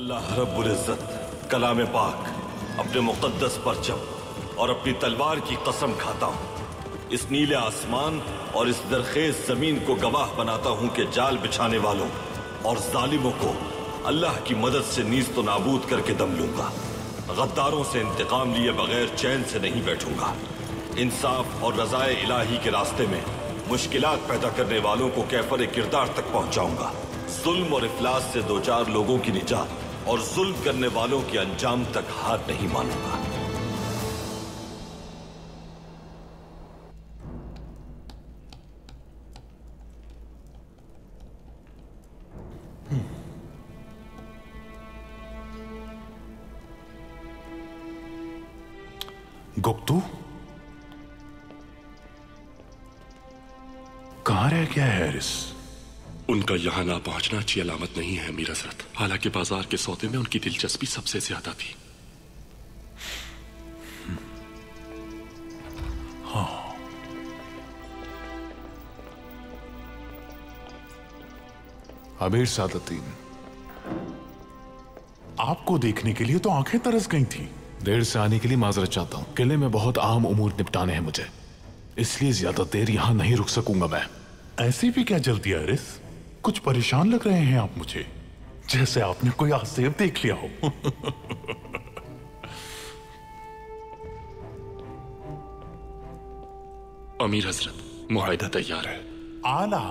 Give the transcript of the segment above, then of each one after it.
अल्लाह रब्बुल इज्जत कलाम पाक अपने मुक़द्दस परचम और अपनी तलवार की कसम खाता हूँ, इस नीले आसमान और इस दरखेज जमीन को गवाह बनाता हूँ कि जाल बिछाने वालों और जालिमों को अल्लाह की मदद से नीज़ तो नाबूद करके दम लूंगा। गद्दारों से इंतकाम लिए बगैर चैन से नहीं बैठूंगा। इंसाफ और रज़ाए इलाही के रास्ते में मुश्किलात पैदा करने वालों को कैफर किरदार तक पहुंचाऊंगा। जुल्म और इफलास से दो चार लोगों की निजात और जुल्म करने वालों के अंजाम तक हार नहीं मानूंगा। गुप्तू कहां रह गया है हैरिस? उनका यहां ना पहुंचना अच्छी अलामत नहीं है अमीर हजरत। हालांकि बाजार के सौदे में उनकी दिलचस्पी सबसे ज्यादा थी। हाँ, अमीर सादुद्दीन, आपको देखने के लिए तो आंखें तरस गई थी। देर से आने के लिए माजरत चाहता हूँ। किले में बहुत अहम उमूर निपटाने हैं मुझे, इसलिए ज्यादा देर यहां नहीं रुक सकूंगा मैं। ऐसी भी क्या जल्दी है हैरिस? कुछ परेशान लग रहे हैं आप मुझे, जैसे आपने कोई आसेब देख लिया हो। अमीर हजरत, मुआहिदा तैयार है। आला,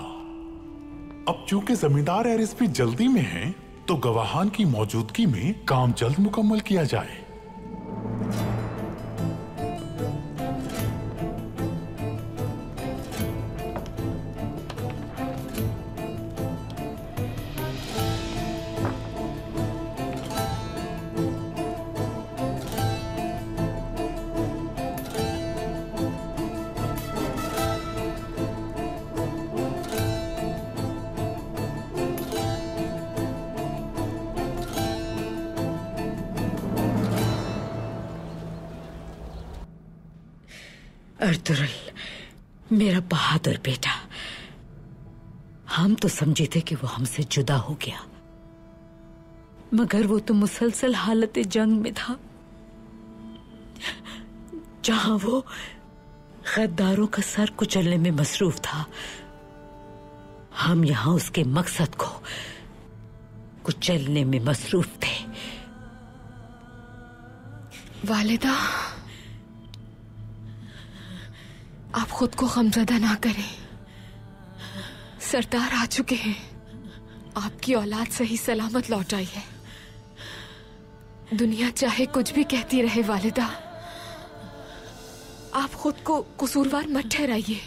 अब चूंकि जमींदार हैरिस भी जल्दी में हैं, तो गवाहान की मौजूदगी में काम जल्द मुकम्मल किया जाए। अर्तुगरुल, मेरा बहादुर बेटा, हम तो समझे थे कि वो हमसे जुदा हो गया, मगर वो तो मुसलसल हालत जंग में था, जहां वो गद्दारों का सर कुचलने में मसरूफ था। हम यहां उसके मकसद को कुचलने में मसरूफ थे। वालिदा, आप खुद को गमज़दा ना करें। सरदार आ चुके हैं। आपकी औलाद सही सलामत लौट आई है। दुनिया चाहे कुछ भी कहती रहे वालिदा, आप खुद को कसूरवार मत ठहराइए।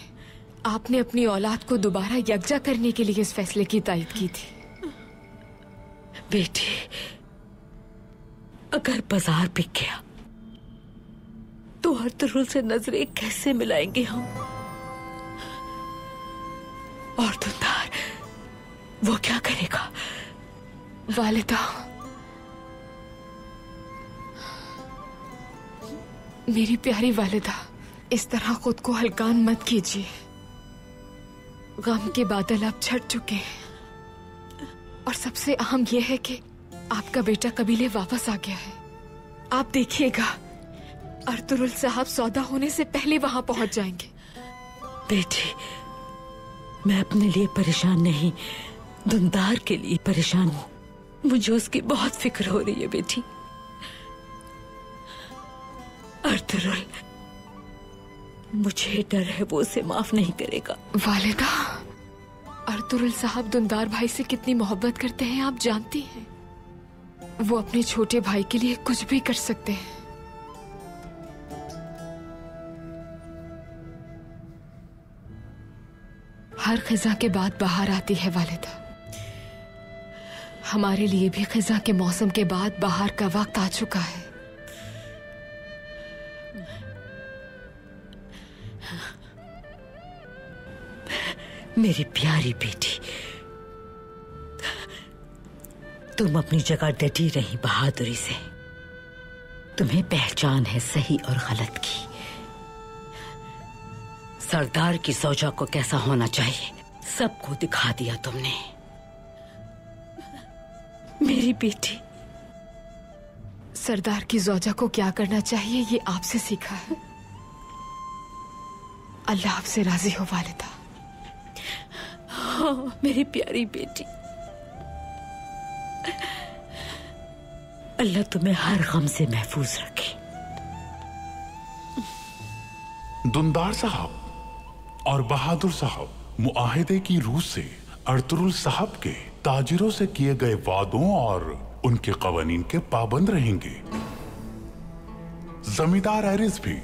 आपने अपनी औलाद को दोबारा यकजा करने के लिए इस फैसले की तायद की थी। बेटी, अगर बाजार बिक गया तो अर्तुगरुल से नजरें कैसे मिलाएंगे हम? और दुंदार, वो क्या करेगा? वालिदा, मेरी प्यारी वालिदा, इस तरह खुद को हल्कान मत कीजिए। गम के बादल अब छट चुके हैं और सबसे अहम यह है कि आपका बेटा कबीले वापस आ गया है। आप देखिएगा, अर्तुगरुल साहब सौदा होने से पहले वहां पहुंच जाएंगे। बेटी, मैं अपने लिए परेशान नहीं, दुंदार के लिए परेशान हूं। मुझे उसकी बहुत फिक्र हो रही है बेटी। अर्तुगरुल, मुझे डर है वो उसे माफ नहीं करेगा। वालिदा, अर्तुगरुल साहब दुंदार भाई से कितनी मोहब्बत करते हैं आप जानती हैं। वो अपने छोटे भाई के लिए कुछ भी कर सकते हैं। हर खिजा के बाद बाहर आती है वालिदा। हमारे लिए भी खिजा के मौसम के बाद बाहर का वक्त आ चुका है। मेरी प्यारी बेटी, तुम अपनी जगह डटी रही बहादुरी से। तुम्हें पहचान है सही और गलत की। सरदार की सौजा को कैसा होना चाहिए सबको दिखा दिया तुमने। मेरी बेटी, सरदार की ज़ौजा को क्या करना चाहिए ये आपसे सीखा है। अल्लाह आपसे राजी हो वालिदा। हाँ मेरी प्यारी बेटी, अल्लाह तुम्हें हर गम से महफूज रखे। दुंदार साहब और बहादुर साहब मुआहिदे की रूह से अर्तुरुल साहब के ताजिरों से किए गए वादों और उनके कवानीन के पाबंद रहेंगे। जमींदार एरिस भी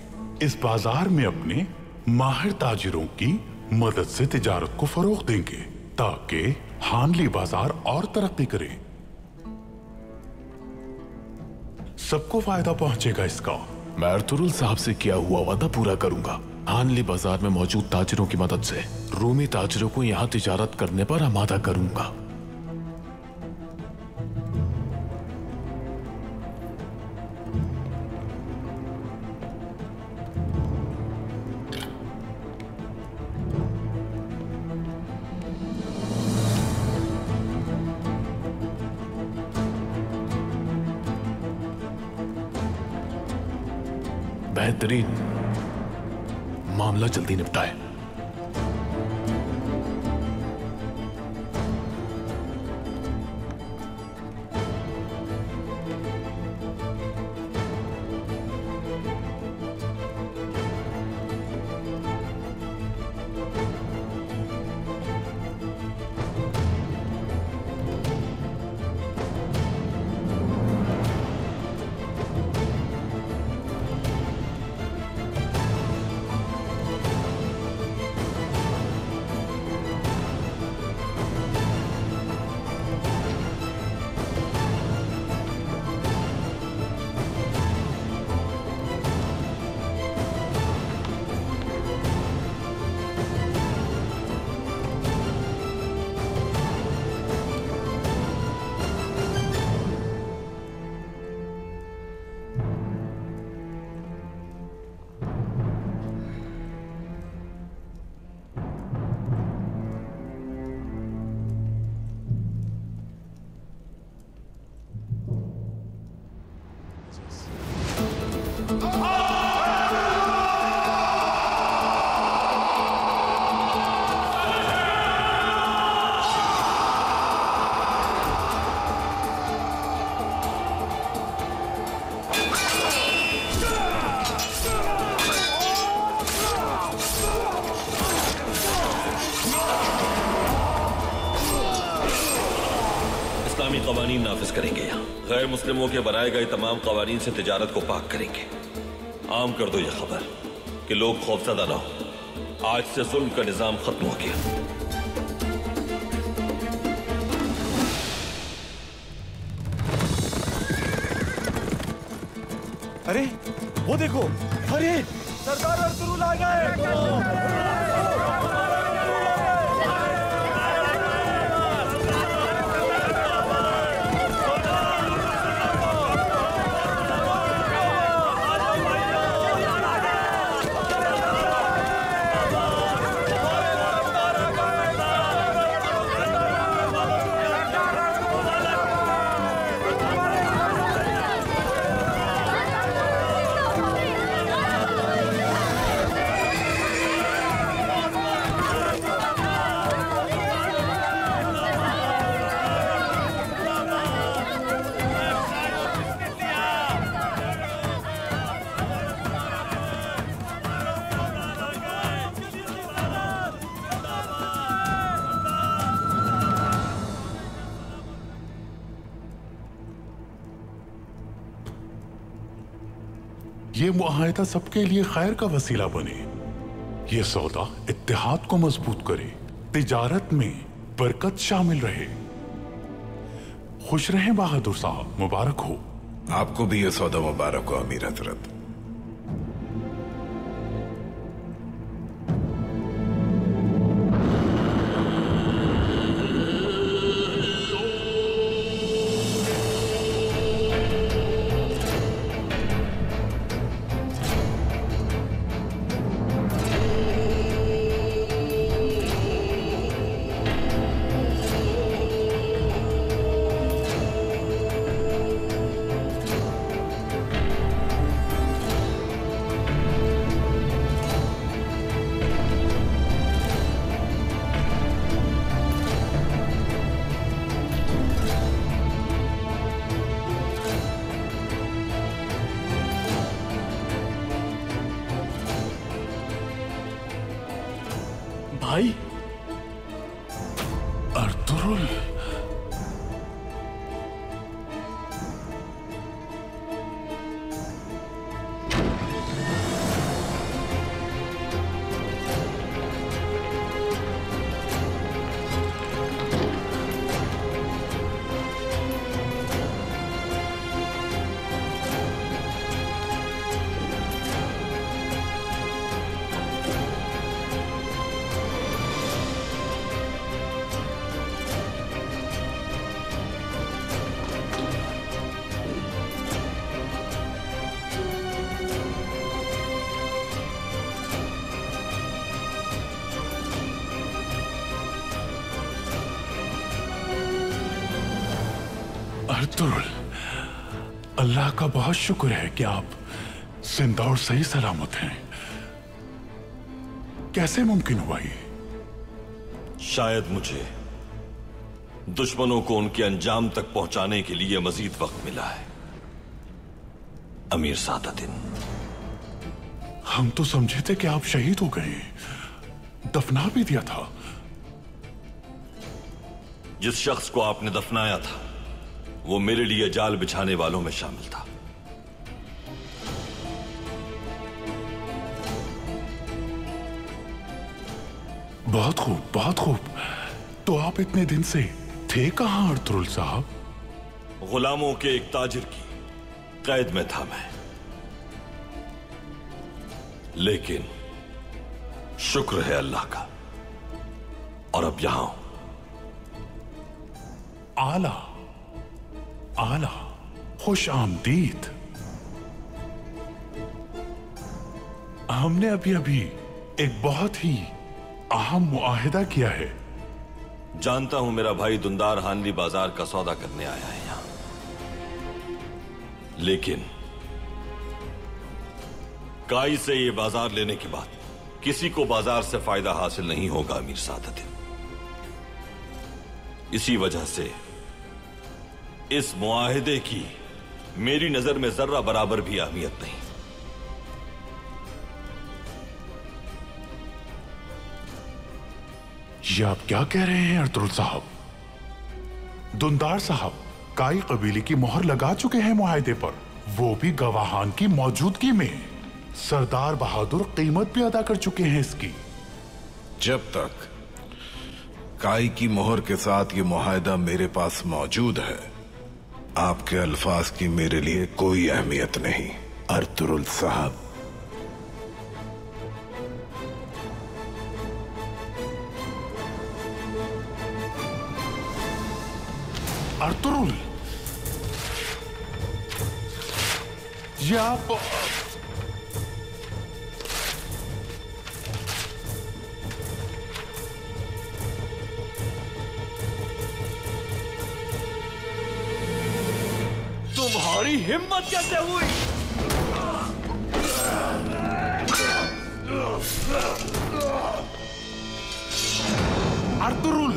इस बाजार में अपने माहिर ताजिरों की मदद से तिजारत को फरोग देंगे ताकि हानली बाजार और तरक्की करे। सबको फायदा पहुंचेगा इसका। मैं अर्तुरुल साहब से किया हुआ वादा पूरा करूंगा। हानली बाजार में मौजूद ताजिरों की मदद से रूमी ताजिरों को यहाँ तिजारत करने पर आमादा करूंगा। बेहतरीन, मामला जल्दी निपटाए। कवानीन नाफिज करेंगे। गैर मुस्लिमों के बनाए गए तमाम कवानीन से तिजारत को पाक करेंगे। आम कर दो यह खबर कि लोग खौफजदा ना हो। आज से जुल्म का निजाम खत्म हो गया। अरे वो देखो, अरे सरदार अर्तुरुल आ गए। ये मुआहिदा सबके लिए खैर का वसीला बने। ये सौदा इत्तेहाद को मजबूत करे, तिजारत में बरकत शामिल रहे। खुश रहें बहादुर साहब, मुबारक हो। आपको भी ये सौदा मुबारक हो अमीर हजरत। भाई अर्तुरुल, अर्तुरुल, अल्लाह का बहुत शुक्र है कि आप जिंदा और सही सलामत हैं। कैसे मुमकिन हुआ ये? शायद मुझे दुश्मनों को उनके अंजाम तक पहुंचाने के लिए मजीद वक्त मिला है अमीर सादतिन। हम तो समझे थे कि आप शहीद हो गए, दफना भी दिया था। जिस शख्स को आपने दफनाया था वो मेरे लिए जाल बिछाने वालों में शामिल था। बहुत खूब, बहुत खूब। तो आप इतने दिन से थे कहां अर्तुरुल साहब? गुलामों के एक ताजिर की कैद में था मैं, लेकिन शुक्र है अल्लाह का, और अब यहां हूं। आला आला, खुश आमदीद। हमने अभी अभी एक बहुत ही अहम मुआहिदा किया है। जानता हूं मेरा भाई दुंदार हानली बाजार का सौदा करने आया है यहां, लेकिन काई से ये बाजार लेने के बाद किसी को बाजार से फायदा हासिल नहीं होगा अमीर सादतिन। इसी वजह से इस मुआहिदे की मेरी नजर में जर्रा बराबर भी अहमियत नहीं। ये आप क्या कह रहे हैं अर्तुरुल साहब? दुंदार साहब काई कबीले की मोहर लगा चुके हैं मुआहिदे पर, वो भी गवाहान की मौजूदगी में। सरदार बहादुर कीमत भी अदा कर चुके हैं इसकी। जब तक काई की मोहर के साथ ये मुआहिदा मेरे पास मौजूद है, आपके अल्फाज की मेरे लिए कोई अहमियत नहीं अर्तुरुल साहब। अर्तुरुल, ये आप तुम्हारी हिम्मत कैसे हुई? अर्तुरुल,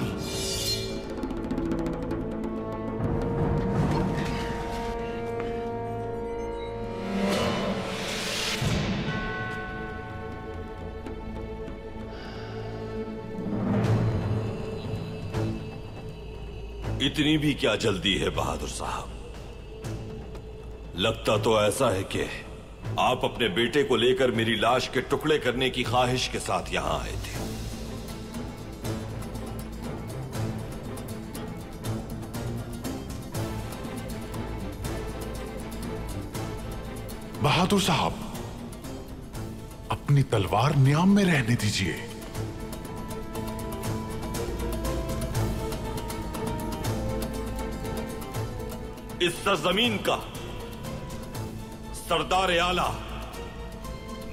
इतनी भी क्या जल्दी है बहादुर साहब? लगता तो ऐसा है कि आप अपने बेटे को लेकर मेरी लाश के टुकड़े करने की ख्वाहिश के साथ यहां आए थे। बहादुर साहब, अपनी तलवार न्याम में रहने दीजिए। इस सरजमीन का सरदार आला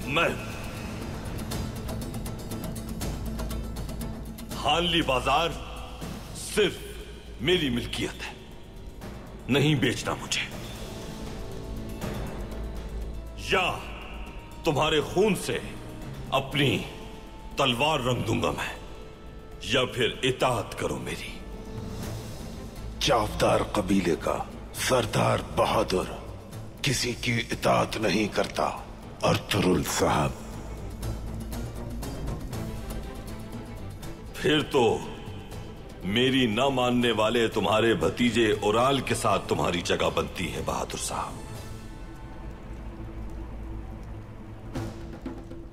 मैं, हानली बाजार सिर्फ मेरी मिल्कियत है, नहीं बेचना मुझे, या तुम्हारे खून से अपनी तलवार रंग दूंगा मैं, या फिर इताअत करो मेरी। चावदार कबीले का सरदार बहादुर किसी की इताअत नहीं करता अर्तुरुल साहब। फिर तो मेरी न मानने वाले तुम्हारे भतीजे ओराल के साथ तुम्हारी जगह बनती है बहादुर साहब।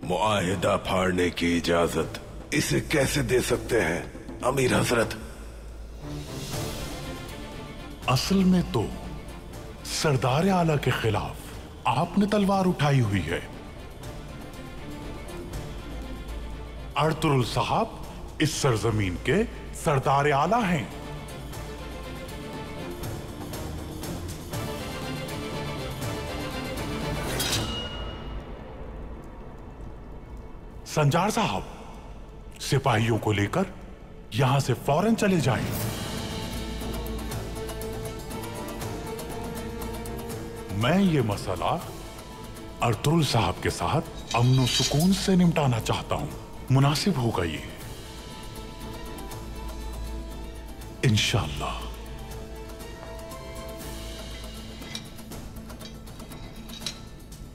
मुआहिदा फाड़ने की इजाजत इसे कैसे दे सकते हैं अमीर हजरत? असल में तो सरदार आला के खिलाफ आपने तलवार उठाई हुई है। अर्तुरुल साहब इस सरजमीन के सरदार आला हैं। संजार साहब, सिपाहियों को लेकर यहां से फौरन चले जाएं। मैं ये मसला अर्तुरुल साहब के साथ अमन और सुकून से निपटाना चाहता हूं। मुनासिब होगा ये इंशाअल्लाह।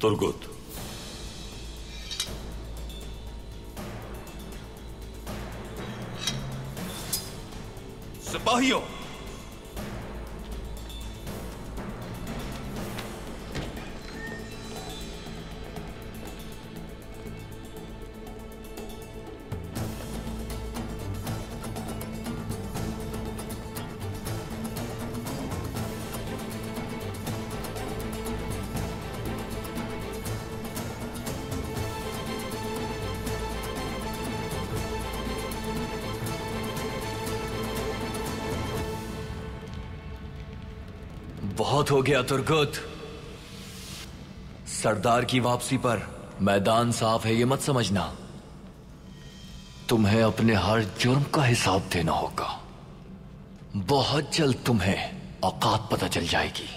तुर्गुत, सिपाहियों, बहुत हो गया तुर्गुत। सरदार की वापसी पर मैदान साफ है ये मत समझना। तुम्हें अपने हर जुर्म का हिसाब देना होगा। बहुत जल्द तुम्हें औकात पता चल जाएगी।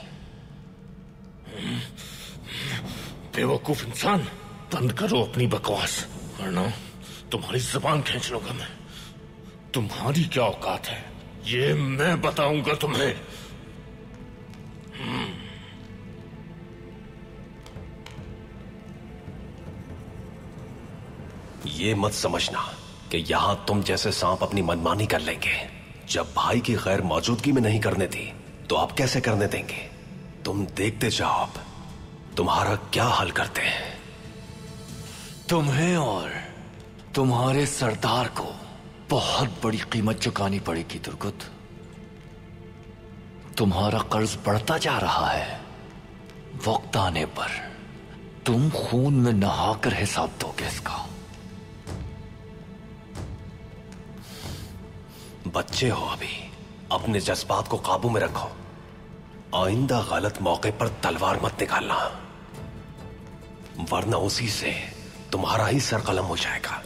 बेवकूफ इंसान, बंद करो अपनी बकवास, वरना तुम्हारी जुबान खींच लूंगा मैं। तुम्हारी क्या औकात है ये मैं बताऊंगा तुम्हें। ये मत समझना कि यहां तुम जैसे सांप अपनी मनमानी कर लेंगे। जब भाई की गैर मौजूदगी में नहीं करने दी तो आप कैसे करने देंगे? तुम देखते जाओ अब तुम्हारा क्या हाल करते हैं। तुम्हें और तुम्हारे सरदार को बहुत बड़ी कीमत चुकानी पड़ेगी तुर्गुत। तुम्हारा कर्ज बढ़ता जा रहा है। वक्त आने पर तुम खून में नहाकर हिसाब दोगे इसका। बच्चे हो अभी, अपने जज्बात को काबू में रखो। आइंदा गलत मौके पर तलवार मत निकालना, वरना उसी से तुम्हारा ही सर कलम हो जाएगा।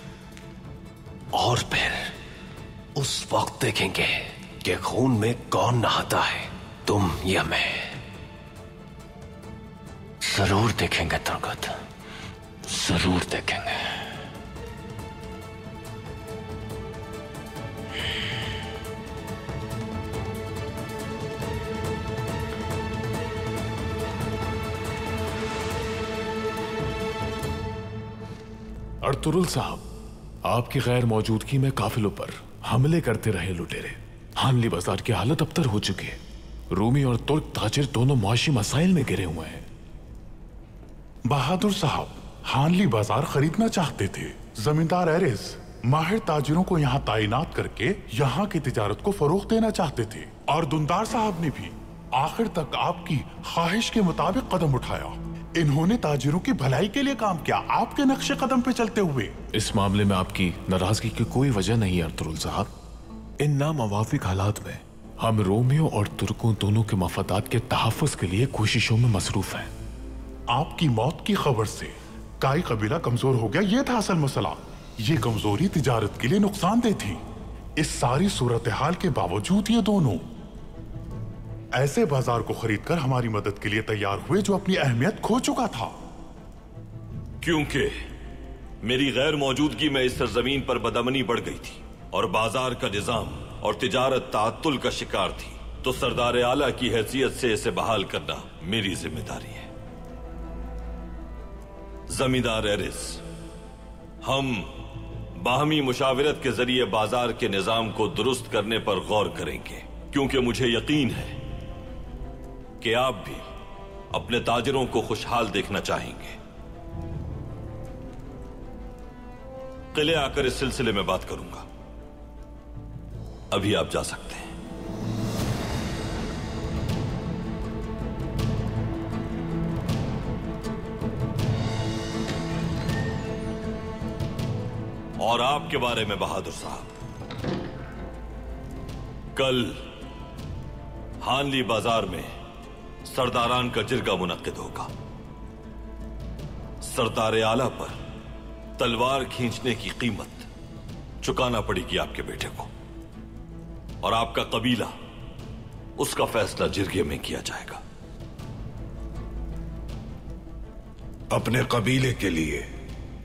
और फिर उस वक्त देखेंगे कि खून में कौन नहाता है, तुम या मैं। जरूर देखेंगे तुर्गुत, जरूर देखेंगे। अर्तुरुल साहब, आपकी गैर मौजूदगी में काफिलों पर हमले करते रहे लुटेरे। हानली बाजार की हालत अबतर हो चुकी है। रूमी और तुर्क ताजिर दोनों मुआशी मसाइल में गिरे हुए हैं। बहादुर साहब हानली बाजार खरीदना चाहते थे। जमींदार एरिस माहिर ताजिरों को यहाँ तैनात करके यहाँ की तिजारत को फरोग देना चाहते थे। और दुंदार साहब ने भी आखिर तक आपकी ख्वाहिश के मुताबिक कदम उठाया। इन्होंने ताजिरों की भलाई के लिए काम किया, आपके नक्शे कदम पे चलते हुए। इस मामले में आपकी नाराजगी की कोई वजह नहीं है अर्तुरुल साहब। इन नामुवाफिक हालात में हम रोमियो और तुर्कों दोनों के मफादात के तहफ़्फ़ुज़ के लिए कोशिशों में मसरूफ हैं। आपकी मौत की खबर से काई कबीला कमजोर हो गया, यह था असल मसला। ये कमजोरी तिजारत के लिए नुकसानदेह थी। इस सारी सूरत हाल के बावजूद ये दोनों ऐसे बाजार को खरीदकर हमारी मदद के लिए तैयार हुए जो अपनी अहमियत खो चुका था। क्योंकि मेरी गैर मौजूदगी में इस सरजमीन पर बदअमनी बढ़ गई थी और बाजार का निजाम और तिजारत ताअत्तुल का शिकार थी, तो सरदार आला की हैसियत से इसे बहाल करना मेरी जिम्मेदारी है। जमींदार एरिस, हम बाहमी मुशावरत के जरिए बाजार के निजाम को दुरुस्त करने पर गौर करेंगे, क्योंकि मुझे यकीन है कि आप भी अपने ताजिरों को खुशहाल देखना चाहेंगे। किले आकर इस सिलसिले में बात करूंगा। अभी आप जा सकते हैं। और आपके बारे में बहादुर साहब, कल हानली बाजार में सरदारान का जिरगा मुनक्किद होगा। सरदार आला पर तलवार खींचने की कीमत चुकाना पड़ेगी आपके बेटे को, और आपका कबीला उसका फैसला जिरगे में किया जाएगा। अपने कबीले के लिए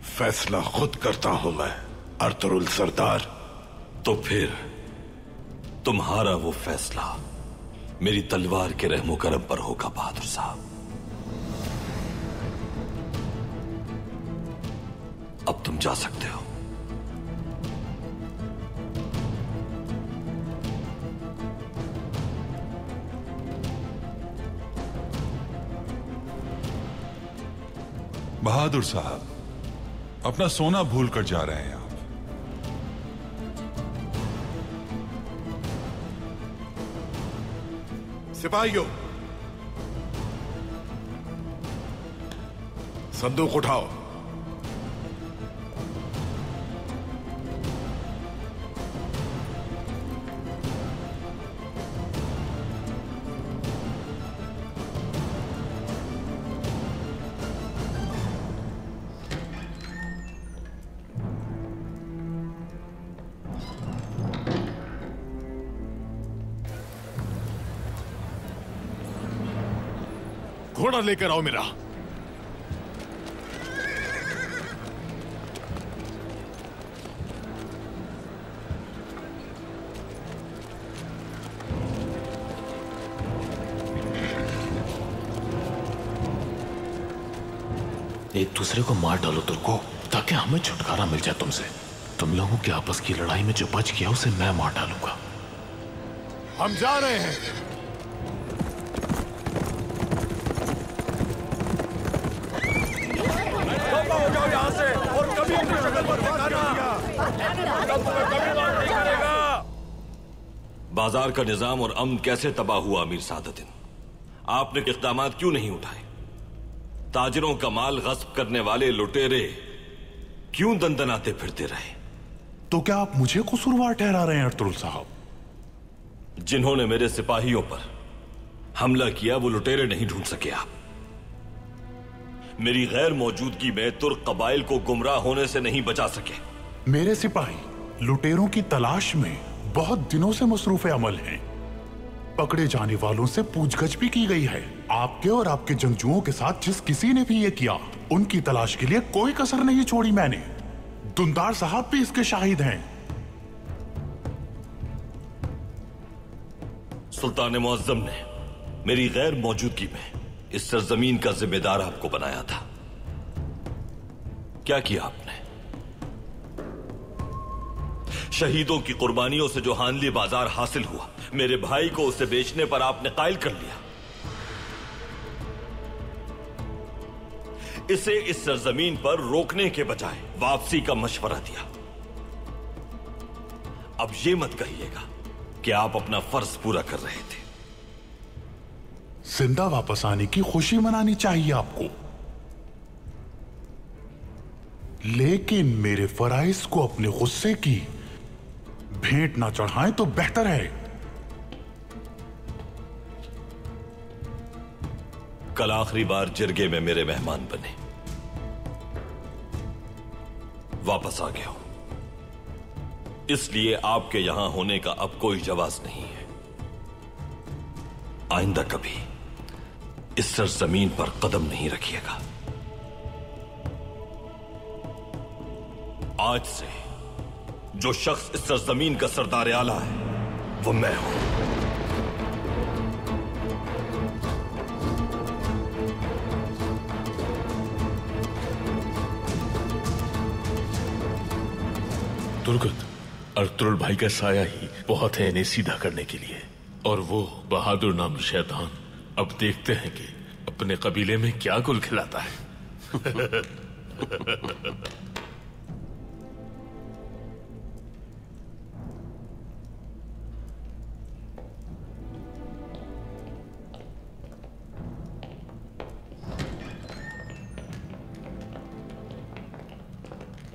फैसला खुद करता हूं मैं, अर्तुरुल सरदार। तो फिर तुम्हारा वो फैसला मेरी तलवार के रहमो करम पर होगा बहादुर साहब। अब तुम जा सकते हो। बहादुर साहब, अपना सोना भूल कर जा रहे हैं आप। सिपाहियों, संदूक उठाओ। घोड़ा लेकर आओ मेरा। एक दूसरे को मार डालो तुर्को, ताकि हमें छुटकारा मिल जाए तुमसे। तुम लोगों की आपस की लड़ाई में जो बच गया उसे मैं मार डालूंगा। हम जा रहे हैं। हो जाओ यहाँ से, और कभी अपनी शक्ल पर दिखाना। बाजार का निजाम और अमन कैसे तबाह हुआ अमीर सादुद्दीन? आपने इक़दाम क्यों नहीं उठाए? ताजिरों का माल गस्ब करने वाले लुटेरे क्यों दंदनाते फिरते रहे? तो क्या आप मुझे कसूरवार ठहरा रहे हैं अर्तुरुल साहब? जिन्होंने मेरे सिपाहियों पर हमला किया वो लुटेरे नहीं ढूंढ सके आप। मेरी गैर मौजूदगी में तुर्क कबाइल को गुमराह होने से नहीं बचा सके। मेरे सिपाही लुटेरों की तलाश में बहुत दिनों से मसरूफ अमल हैं। पकड़े जाने वालों से पूछगछ भी की गई है। आपके और आपके जंगजुओं के साथ जिस किसी ने भी ये किया, उनकी तलाश के लिए कोई कसर नहीं छोड़ी मैंने। दुंदार साहब भी इसके शाहिद हैं। सुल्तान मुअज्जम ने मेरी गैर मौजूदगी में इस सरजमीन का जिम्मेदार आपको बनाया था। क्या किया आपने? शहीदों की कुर्बानियों से जो हानली बाजार हासिल हुआ, मेरे भाई को उसे बेचने पर आपने कायल कर लिया। इसे इस सरजमीन पर रोकने के बजाय वापसी का मशवरा दिया। अब यह मत कहिएगा कि आप अपना फर्ज पूरा कर रहे थे। जिंदा वापस आने की खुशी मनानी चाहिए आपको, लेकिन मेरे फराइज को अपने गुस्से की भेंट ना चढ़ाएं तो बेहतर है। कल आखिरी बार जिरगे में मेरे मेहमान बने, वापस आ गया हूं, इसलिए आपके यहां होने का अब कोई जवाब नहीं है। आइंदा कभी इस सरजमीन पर कदम नहीं रखिएगा। आज से जो शख्स इस सरजमीन का सरदार आला है वो मैं हूं। तुर्गत, अर्तुरुल भाई का साया ही बहुत है इन्हें सीधा करने के लिए। और वो बहादुर नाम शैतान अब देखते हैं कि अपने कबीले में क्या गुल खिलाता है।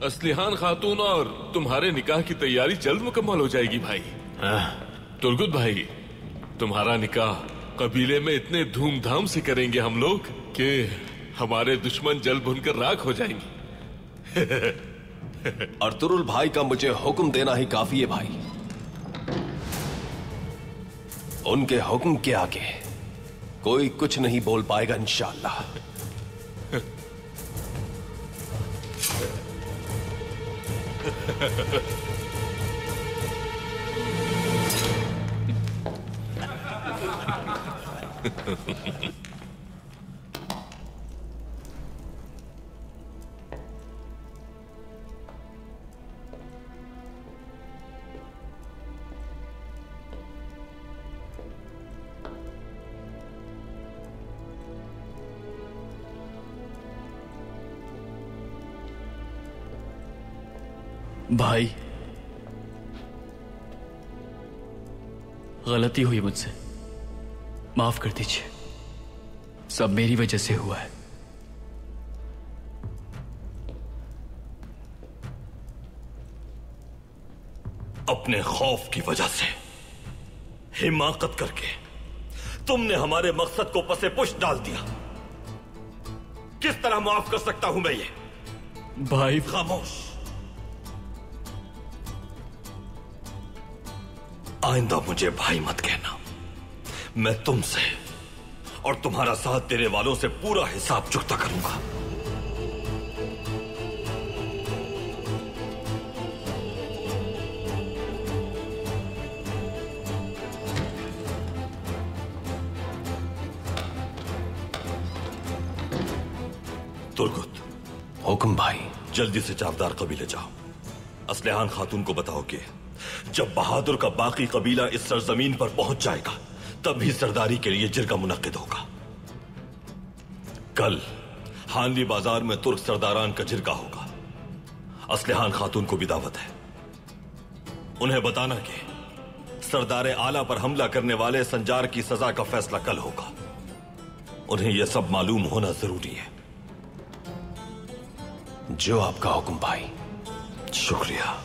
असलिहान खातून और तुम्हारे निकाह की तैयारी जल्द मुकम्मल हो जाएगी भाई। तुर्गुत भाई, तुम्हारा निकाह कबीले में इतने धूमधाम से करेंगे हम लोग कि हमारे दुश्मन जल भुनकर राख हो जाएंगे। अर्तुरुल भाई का मुझे हुक्म देना ही काफी है भाई। उनके हुक्म के आगे कोई कुछ नहीं बोल पाएगा इंशाअल्लाह। भाई, गलती हुई मुझसे, माफ कर दीजिए। सब मेरी वजह से हुआ है। अपने खौफ की वजह से हिमाकत करके तुमने हमारे मकसद को पसे पुश डाल दिया। किस तरह माफ कर सकता हूं मैं ये? भाई खामोश। आइंदा मुझे भाई मत कहना। मैं तुमसे और तुम्हारा साथ देने वालों से पूरा हिसाब चुकता करूंगा। तुर्गुत। हुक्म भाई। जल्दी से चावदार कबीले जाओ। असलिहान खातून को बताओ कि जब बहादुर का बाकी कबीला इस सरजमीन पर पहुंच जाएगा तभी सरदारी के लिए जिरगा मुनक्किद होगा। कल हानली बाजार में तुर्क सरदारान का जिरगा होगा। असलिहान खातून को भी दावत है। उन्हें बताना कि सरदार आला पर हमला करने वाले संजार की सजा का फैसला कल होगा। उन्हें यह सब मालूम होना जरूरी है। जो आपका हुक्म भाई। शुक्रिया।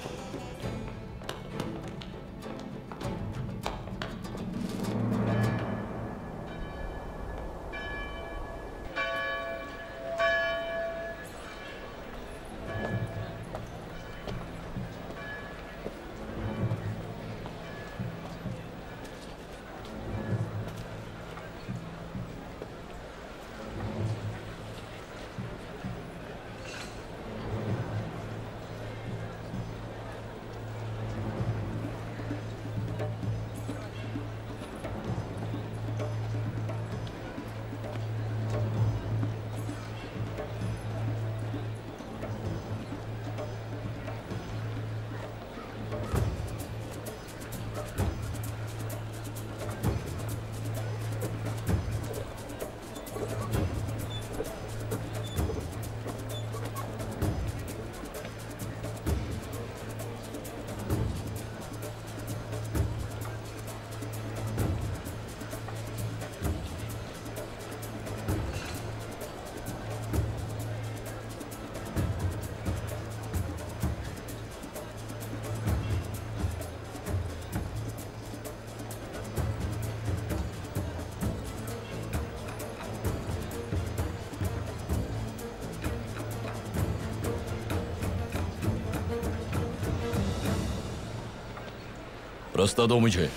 रास्ता दो मुझे।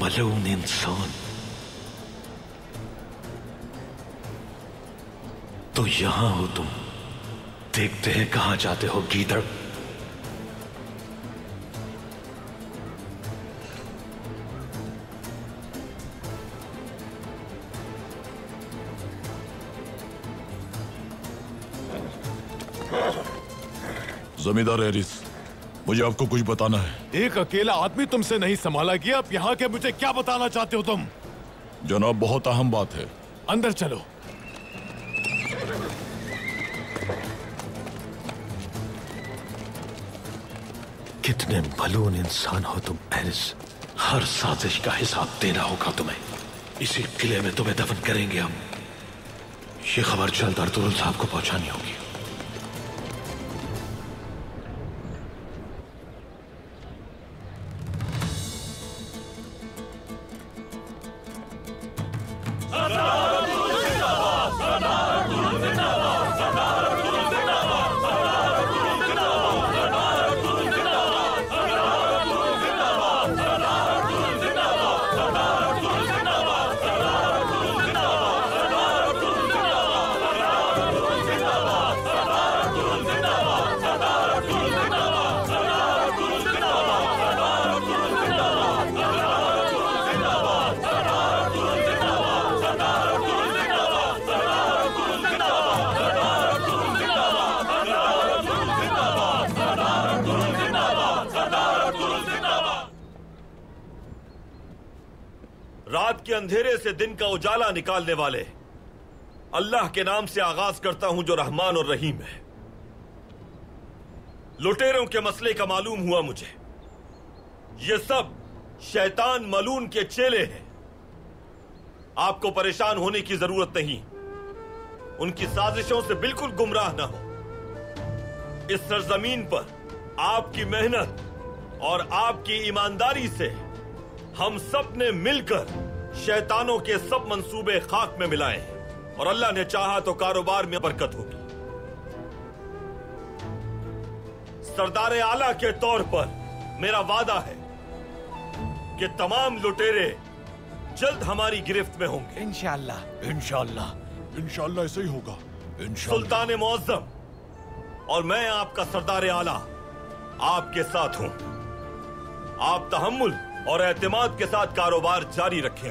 मलून इंसान, तो यहां हो तुम। देखते हैं कहां जाते हो गीदड़। जमींदार एरिस, मुझे आपको कुछ बताना है। एक अकेला आदमी तुमसे नहीं संभाला गया, अब यहाँ के मुझे क्या बताना चाहते हो तुम? जनाब, बहुत अहम बात है। अंदर चलो। कितने मलून इंसान हो तुम एरिस। हर साजिश का हिसाब देना होगा तुम्हें। इसी किले में तुम्हें दफन करेंगे हम। ये खबर जल्द अर्तुगरुल साहब को पहुंचानी होगी। रात के अंधेरे से दिन का उजाला निकालने वाले अल्लाह के नाम से आगाज करता हूं जो रहमान और रहीम है। लुटेरों के मसले का मालूम हुआ मुझे। ये सब शैतान मलून के चेले हैं। आपको परेशान होने की जरूरत नहीं। उनकी साजिशों से बिल्कुल गुमराह ना हो। इस सरजमीन पर आपकी मेहनत और आपकी ईमानदारी से हम सब ने मिलकर शैतानों के सब मंसूबे खाक में मिलाए हैं और अल्लाह ने चाहा तो कारोबार में बरकत होगी। सरदार आला के तौर पर मेरा वादा है कि तमाम लुटेरे जल्द हमारी गिरफ्त में होंगे। इंशाअल्लाह इंशाअल्लाह इंशाअल्लाह ऐसे ही होगा। सुल्तान मुअज्जम और मैं आपका सरदार आला आपके साथ हूं। आप तहम्मुल और एतमाद के साथ कारोबार जारी रखें।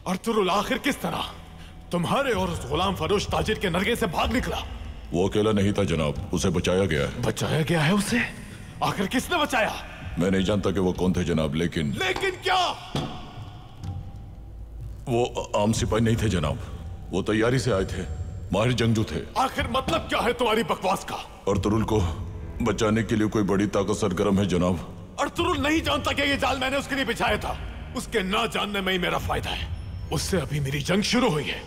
अर्तुगरुल आखिर किस तरह तुम्हारे और उस गुलाम फरोश ताजिर के नरगे से भाग निकला? वो अकेला नहीं था जनाब, उसे बचाया गया है। बचाया गया है उसे? आखिर किसने बचाया? मैं नहीं जानता कि वो कौन थे जनाब, लेकिन क्या? वो आम सिपाही नहीं थे जनाब। वो तैयारी से आए थे, माहिर जंगजू थे। आखिर मतलब क्या है तुम्हारी बकवास का? अर्तुगरुल को बचाने के लिए कोई बड़ी ताकत सरगर्म है जनाब। अर्तुगरुल नहीं जानता कि ये जाल मैंने उसके लिए बिछाया था। उसके ना जानने में ही मेरा फायदा है। उससे अभी मेरी जंग शुरू हुई है।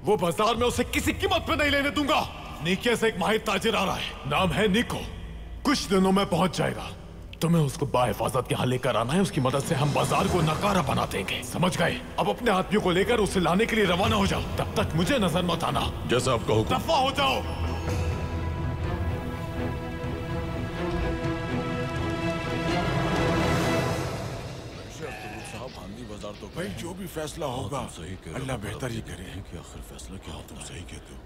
वो बाजार में उसे किसी कीमत पे नहीं लेने दूंगा। नीके से एक माहिर ताजिर आ रहा है, नाम है निको। कुछ दिनों में पहुंच जाएगा। तुम्हें उसको बाहिफाजत यहाँ लेकर आना है। उसकी मदद से हम बाजार को नकारा बना देंगे, समझ गए? अब अपने आदमियों को लेकर उसे लाने के लिए रवाना हो जाओ। तब तक मुझे नजर मत आना। जैसा आपका हुक्म। दफा हो जाओ। तो भाई जो भी फैसला होगा अल्लाह बेहतर ही करे। कि आखिर फैसला क्या? तुम सही कहते हो।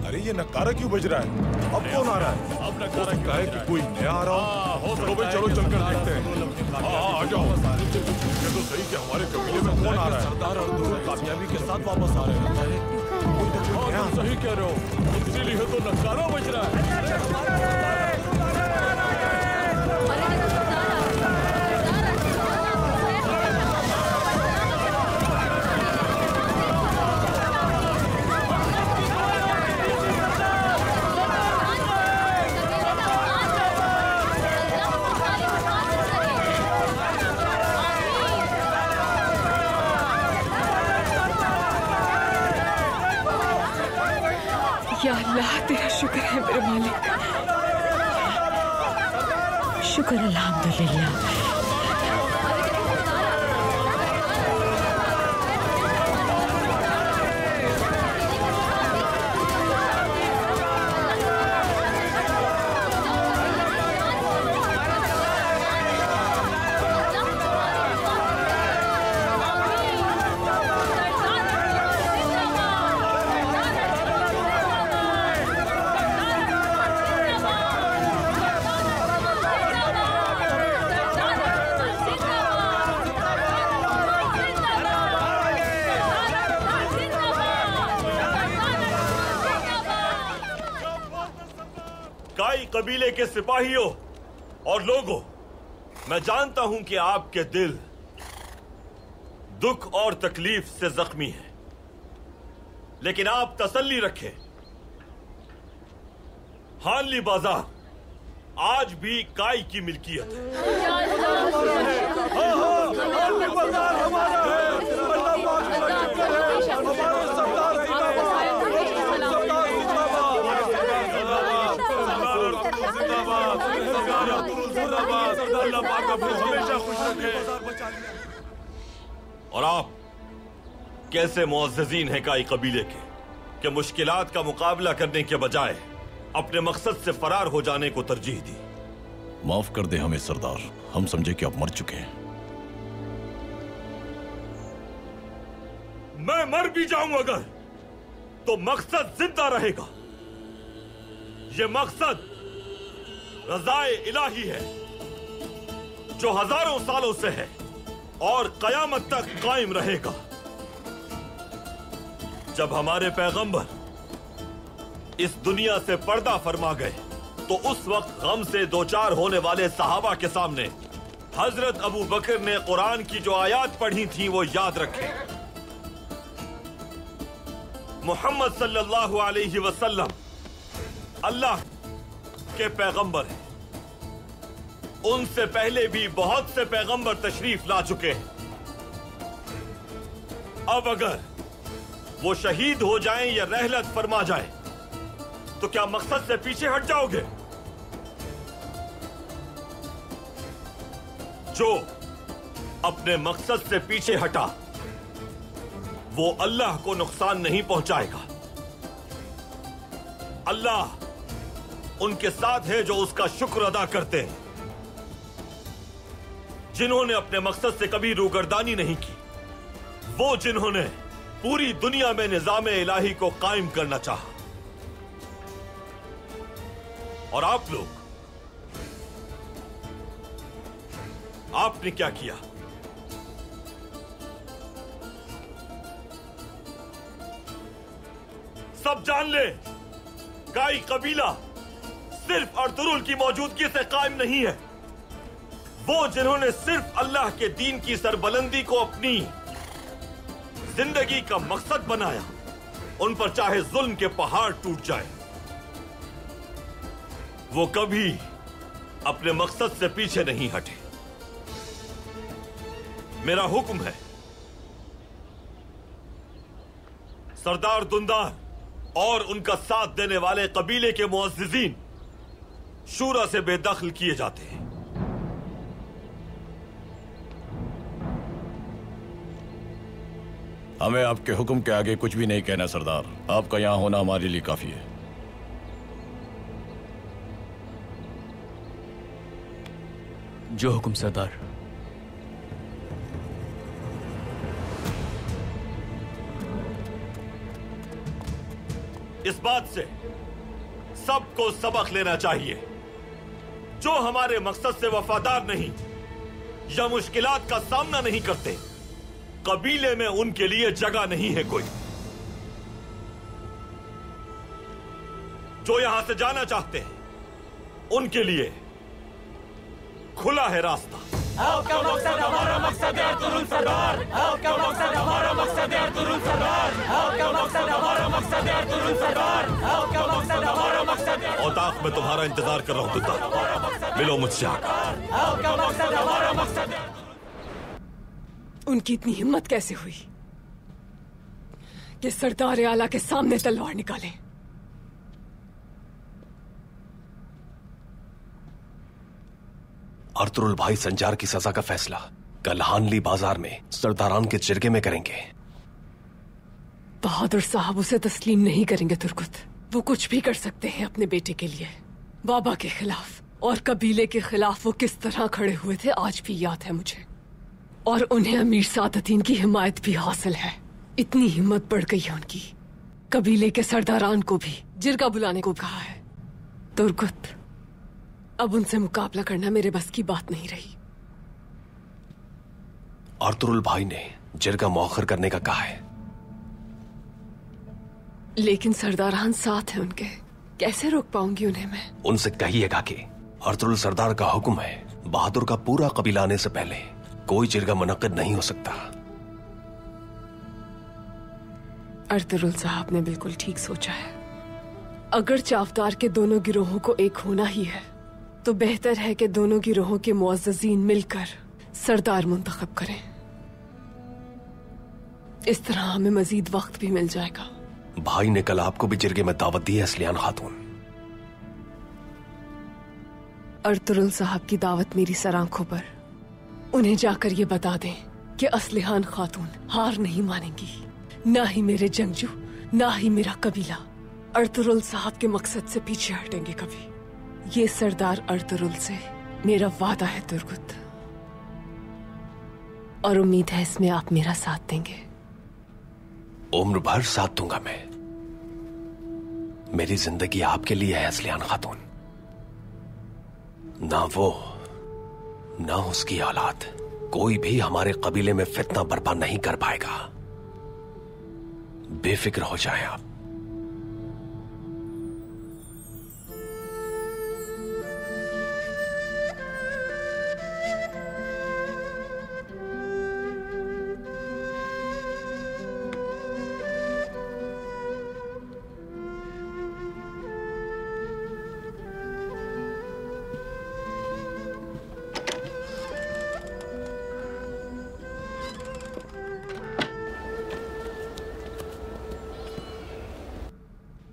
अरे ये नकारा क्यों बज रहा है? अब कौन आ रहा है? अब नकारा क्या है कि कोई नया आ रहा हो? चलो चलकर देखते हैं। आ जाओ। ये तो सही कि हमारे कबीले में कौन आ रहा है? सरदार अर्तुगरुल कामयाबी के साथ वापस आ रहे हैं। सही कह रहे हो, इसीलिए तो नकारा बज रहा है। या अल्लाह, तेरा शुक्र है मेरे मालिक। शुक्र अल्हम्दुलिल्लाह। काई कबीले के सिपाहियों और लोगों, मैं जानता हूं कि आपके दिल दुख और तकलीफ से जख्मी हैं, लेकिन आप तसल्ली रखें, हानली बाजार आज भी काई की मिल्कियत हमेशा खुश रखे। और आप कैसे मुअज़्ज़ज़ीन हैं काई कबीले के कि मुश्किलात का मुकाबला करने के बजाय अपने मकसद से फरार हो जाने को तरजीह दी। माफ कर दे हमें सरदार, हम समझे कि आप मर चुके हैं। मैं मर भी जाऊं अगर, तो मकसद जिंदा रहेगा। ये मकसद रज़ाए इलाही है जो हजारों सालों से है और कयामत तक कायम रहेगा। जब हमारे पैगंबर इस दुनिया से पर्दा फरमा गए तो उस वक्त गम से दो चार होने वाले सहाबा के सामने हजरत अबू बकर ने कुरान की जो आयात पढ़ी थी वो याद रखें। मोहम्मद सल्लल्लाहु अलैहि वसल्लम अल्लाह के पैगंबर हैं। उनसे पहले भी बहुत से पैगंबर तशरीफ ला चुके हैं। अब अगर वो शहीद हो जाएं या रहलत फरमा जाएं, तो क्या मकसद से पीछे हट जाओगे? जो अपने मकसद से पीछे हटा वो अल्लाह को नुकसान नहीं पहुंचाएगा। अल्लाह उनके साथ है जो उसका शुक्र अदा करते हैं, जिन्होंने अपने मकसद से कभी रूगर्दानी नहीं की, वो जिन्होंने पूरी दुनिया में निजाम इलाही को कायम करना चाहा। और आप लोग, आपने क्या किया? सब जान ले, काई कबीला सिर्फ अर्तुरुल की मौजूदगी से कायम नहीं है। वो जिन्होंने सिर्फ अल्लाह के दीन की सरबलंदी को अपनी जिंदगी का मकसद बनाया, उन पर चाहे जुल्म के पहाड़ टूट जाए, वो कभी अपने मकसद से पीछे नहीं हटे। मेरा हुक्म है, सरदार दुंदार और उनका साथ देने वाले कबीले के मुअज़्ज़ज़ीन शूरा से बेदखल किए जाते हैं। हमें आपके हुक्म के आगे कुछ भी नहीं कहना सरदार, आपका यहां होना हमारे लिए काफी है। जो हुक्म सरदार। इस बात से सबको सबक लेना चाहिए, जो हमारे मकसद से वफादार नहीं या मुश्किलात का सामना नहीं करते, कबीले में उनके लिए जगह नहीं है कोई। जो यहां से जाना चाहते हैं, उनके लिए खुला है रास्ता। आपका मकसद हमारा मकसद है अर्तुरुल सरदार। आपका मकसद हमारा मकसद है अर्तुरुल सरदार। आपका मकसद हमारा मकसद है अर्तुरुल सरदार। आपका मकसद हमारा मकसद है। औताक में तुम्हारा इंतजार कर रहा हूं दुद्दा, मिलो मुझसे आकर। आपका मकसद हमारा मकसद है। उनकी इतनी हिम्मत कैसे हुई कि सरदार आला के सामने तलवार निकाले? अर्तुरुल भाई संजार की सजा का फैसला कल हानली बाजार में सरदारान के जिरगे में करेंगे। बहादुर साहब उसे तस्लीम नहीं करेंगे तुर्कुत। वो कुछ भी कर सकते हैं अपने बेटे के लिए। बाबा के खिलाफ और कबीले के खिलाफ वो किस तरह खड़े हुए थे आज भी याद है मुझे। और उन्हें अमीर सादतीन की हिमायत भी हासिल है। इतनी हिम्मत बढ़ गई है उनकी, कबीले के सरदारान को भी जिरगा बुलाने को कहा है। तुर्कुत, अब उनसे मुकाबला करना मेरे बस की बात नहीं रही। अर्तुरुल भाई ने जिरगा मौखर करने का कहा है। लेकिन सरदारान साथ है उनके, कैसे रोक पाऊंगी उन्हें मैं? उनसे कहिएगा कि अर्तुरुल सरदार का हुक्म है, बहादुर का पूरा कबीला आने से पहले कोई जिरगा मुनक्किद नहीं हो सकता। अर्तुरुल साहब ने बिल्कुल ठीक सोचा है। अगर चावदार के दोनों गिरोहों को एक होना ही है तो बेहतर है कि दोनों गिरोहों के मुअज़्ज़ज़ीन मिलकर सरदार मुंतखब करें। इस तरह हमें मजीद वक्त भी मिल जाएगा। भाई ने कल आपको भी जिरगे में दावत दी है असलियान खातून। अर्तुरुल साहब की दावत मेरी सर आंखों पर। उन्हें जाकर ये बता दें कि असलिहान खातून हार नहीं मानेंगी, ना ही मेरे जंगजू, ना ही मेरा कबीला अर्तुरुल साहब के मकसद से पीछे हटेंगे कभी। ये सरदार अर्तुरुल से मेरा वादा है तुर्कुत, और उम्मीद है इसमें आप मेरा साथ देंगे। उम्र भर साथ दूंगा मैं। मेरी जिंदगी आपके लिए है असलियान खातून। ना वो ना उसकी औलाद कोई भी हमारे कबीले में फितना बर्पा नहीं कर पाएगा। बेफिक्र हो जाएं आप।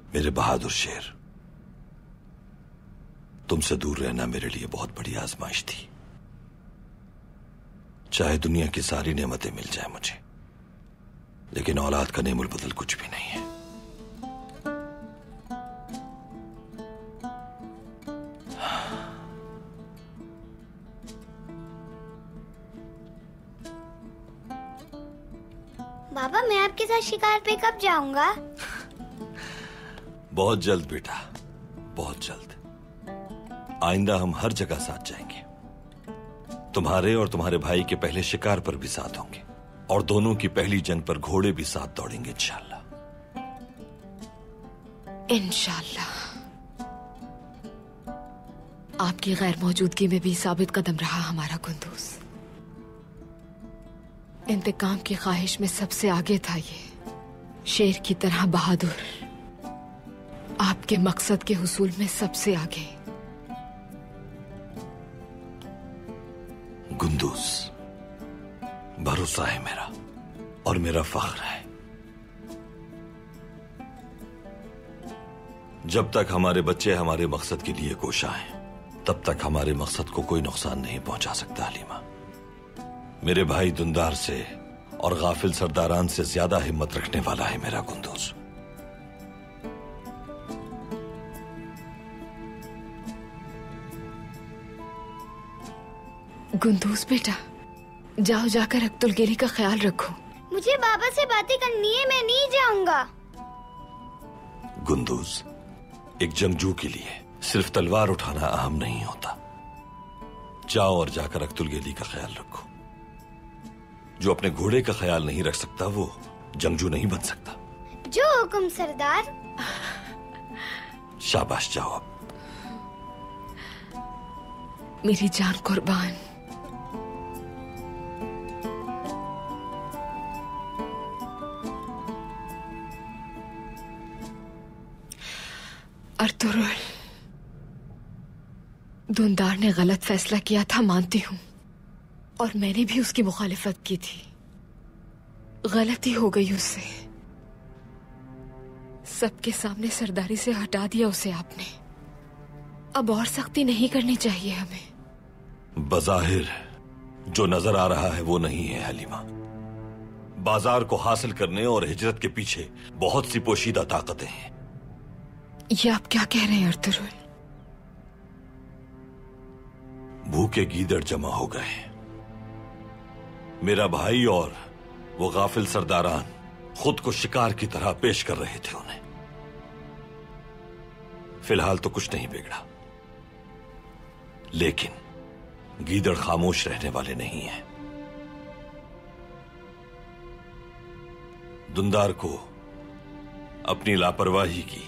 मेरे बहादुर शेर, तुमसे दूर रहना मेरे लिए बहुत बड़ी आजमाइश थी। चाहे दुनिया की सारी नेमतें मिल जाए मुझे, लेकिन औलाद का नेमुल बदल कुछ भी नहीं है। बाबा, मैं आपके साथ शिकार पे कब जाऊंगा? बहुत जल्द बेटा, बहुत जल्द। आइंदा हम हर जगह साथ जाएंगे। तुम्हारे और तुम्हारे भाई के पहले शिकार पर भी साथ होंगे, और दोनों की पहली जंग पर घोड़े भी साथ दौड़ेंगे इंशाल्लाह। इंशाल्लाह। आपकी गैर मौजूदगी में भी साबित कदम रहा हमारा कुंदूस। इंतकाम की ख्वाहिश में सबसे आगे था ये, शेर की तरह बहादुर, आपके मकसद के हुसूल में सबसे आगे। गुंदूस, भरोसा है मेरा और मेरा फख्र है। जब तक हमारे बच्चे हमारे मकसद के लिए कोशा हैं, तब तक हमारे मकसद को कोई नुकसान नहीं पहुंचा सकता। हलीमा, मेरे भाई दुंदार से और गाफिल सरदारान से ज्यादा हिम्मत रखने वाला है मेरा गुंदूस। गुंदूस बेटा, जाओ जाकर अक्तुलगेरी का ख्याल रखो। मुझे बाबा से बातें करनी है, मैं नहीं जाऊंगा। गुंदूस, एक जंगजू के लिए सिर्फ तलवार उठाना अहम नहीं होता। जाओ और जाकर अक्तुलगेरी का ख्याल रखो। जो अपने घोड़े का ख्याल नहीं रख सकता वो जंगजू नहीं बन सकता। जो हुक्म सरदार। शाबाश, जाओ अब। मेरी जान कुर्बान। अर्तुरुल, दुंदार ने गलत फैसला किया था, मानती हूं, और मैंने भी उसकी मुखालिफत की थी। गलती हो गई उससे। सबके सामने सरदारी से हटा दिया उसे आपने। अब और सख्ती नहीं करनी चाहिए हमें। बज़ाहिर जो नजर आ रहा है वो नहीं है हलीमा। बाजार को हासिल करने और हिजरत के पीछे बहुत सी पोशीदा ताकतें हैं। ये आप क्या कह रहे हैं अर्तुरुल? भूखे गीदड़ जमा हो गए। मेरा भाई और वो गाफिल सरदारान खुद को शिकार की तरह पेश कर रहे थे उन्हें। फिलहाल तो कुछ नहीं बिगड़ा, लेकिन गीदड़ खामोश रहने वाले नहीं हैं। दुंदार को अपनी लापरवाही की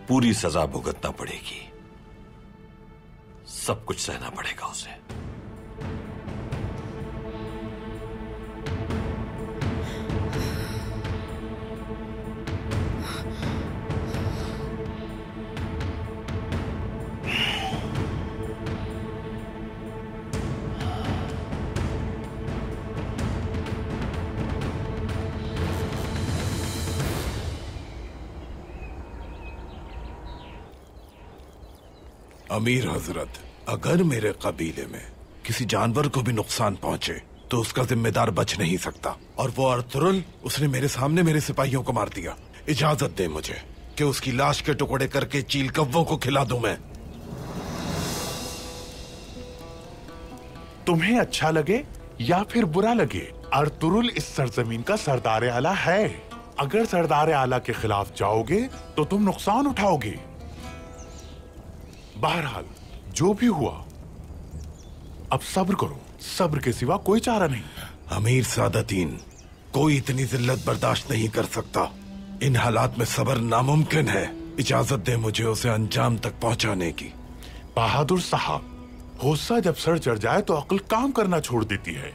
पूरी सजा भुगतना पड़ेगी। सब कुछ सहना पड़ेगा उसे। अमीर हजरत, अगर मेरे कबीले में किसी जानवर को भी नुकसान पहुंचे तो उसका जिम्मेदार बच नहीं सकता। और वो अर्तुरुल, उसने मेरे सामने मेरे सिपाहियों को मार दिया। इजाजत दे मुझे कि उसकी लाश के टुकड़े करके चील कव्वों को खिला दूं मैं। तुम्हें अच्छा लगे या फिर बुरा लगे, अर्तुरुल इस सरजमीन का सरदार आला है। अगर सरदार आला के खिलाफ जाओगे तो तुम नुकसान उठाओगे। बहरहाल जो भी हुआ, अब सब्र करो। सब्र के सिवा कोई चारा नहीं। अमीर सादतीन, कोई इतनी जिल्लत बर्दाश्त नहीं कर सकता। इन हालात में सब्र नामुमकिन है। इजाजत दे मुझे उसे अंजाम तक पहुंचाने की। बहादुर साहब, गुस्सा जब सर चढ़ जाए तो अक्ल काम करना छोड़ देती है।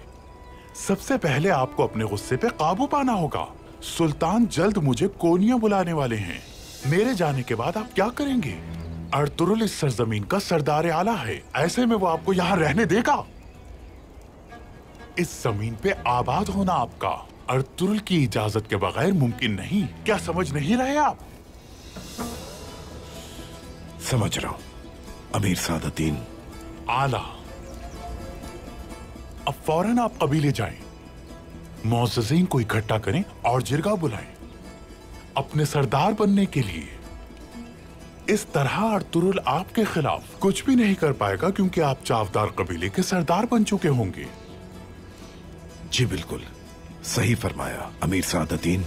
सबसे पहले आपको अपने गुस्से पे काबू पाना होगा। सुल्तान जल्द मुझे कोनिया बुलाने वाले हैं। मेरे जाने के बाद आप क्या करेंगे? अर्तुरुल इस सरजमीन का सरदार आला है। ऐसे में वो आपको यहाँ रहने देगा? इस जमीन पे आबाद होना आपका अर्तुरुल की इजाजत के बगैर मुमकिन नहीं। क्या समझ नहीं रहे आप? समझ रहा हूं अमीर सादतीन। आला, अब फौरन आप कबीले जाएं, मुअज़्ज़ज़ीन को इकट्ठा करें और जिरगा बुलाएं अपने सरदार बनने के लिए। इस तरह अर्तुरुल आपके खिलाफ कुछ भी नहीं कर पाएगा, क्योंकि आप चावदार कबीले के सरदार बन चुके होंगे। जी बिल्कुल सही फरमाया अमीर सादतीन।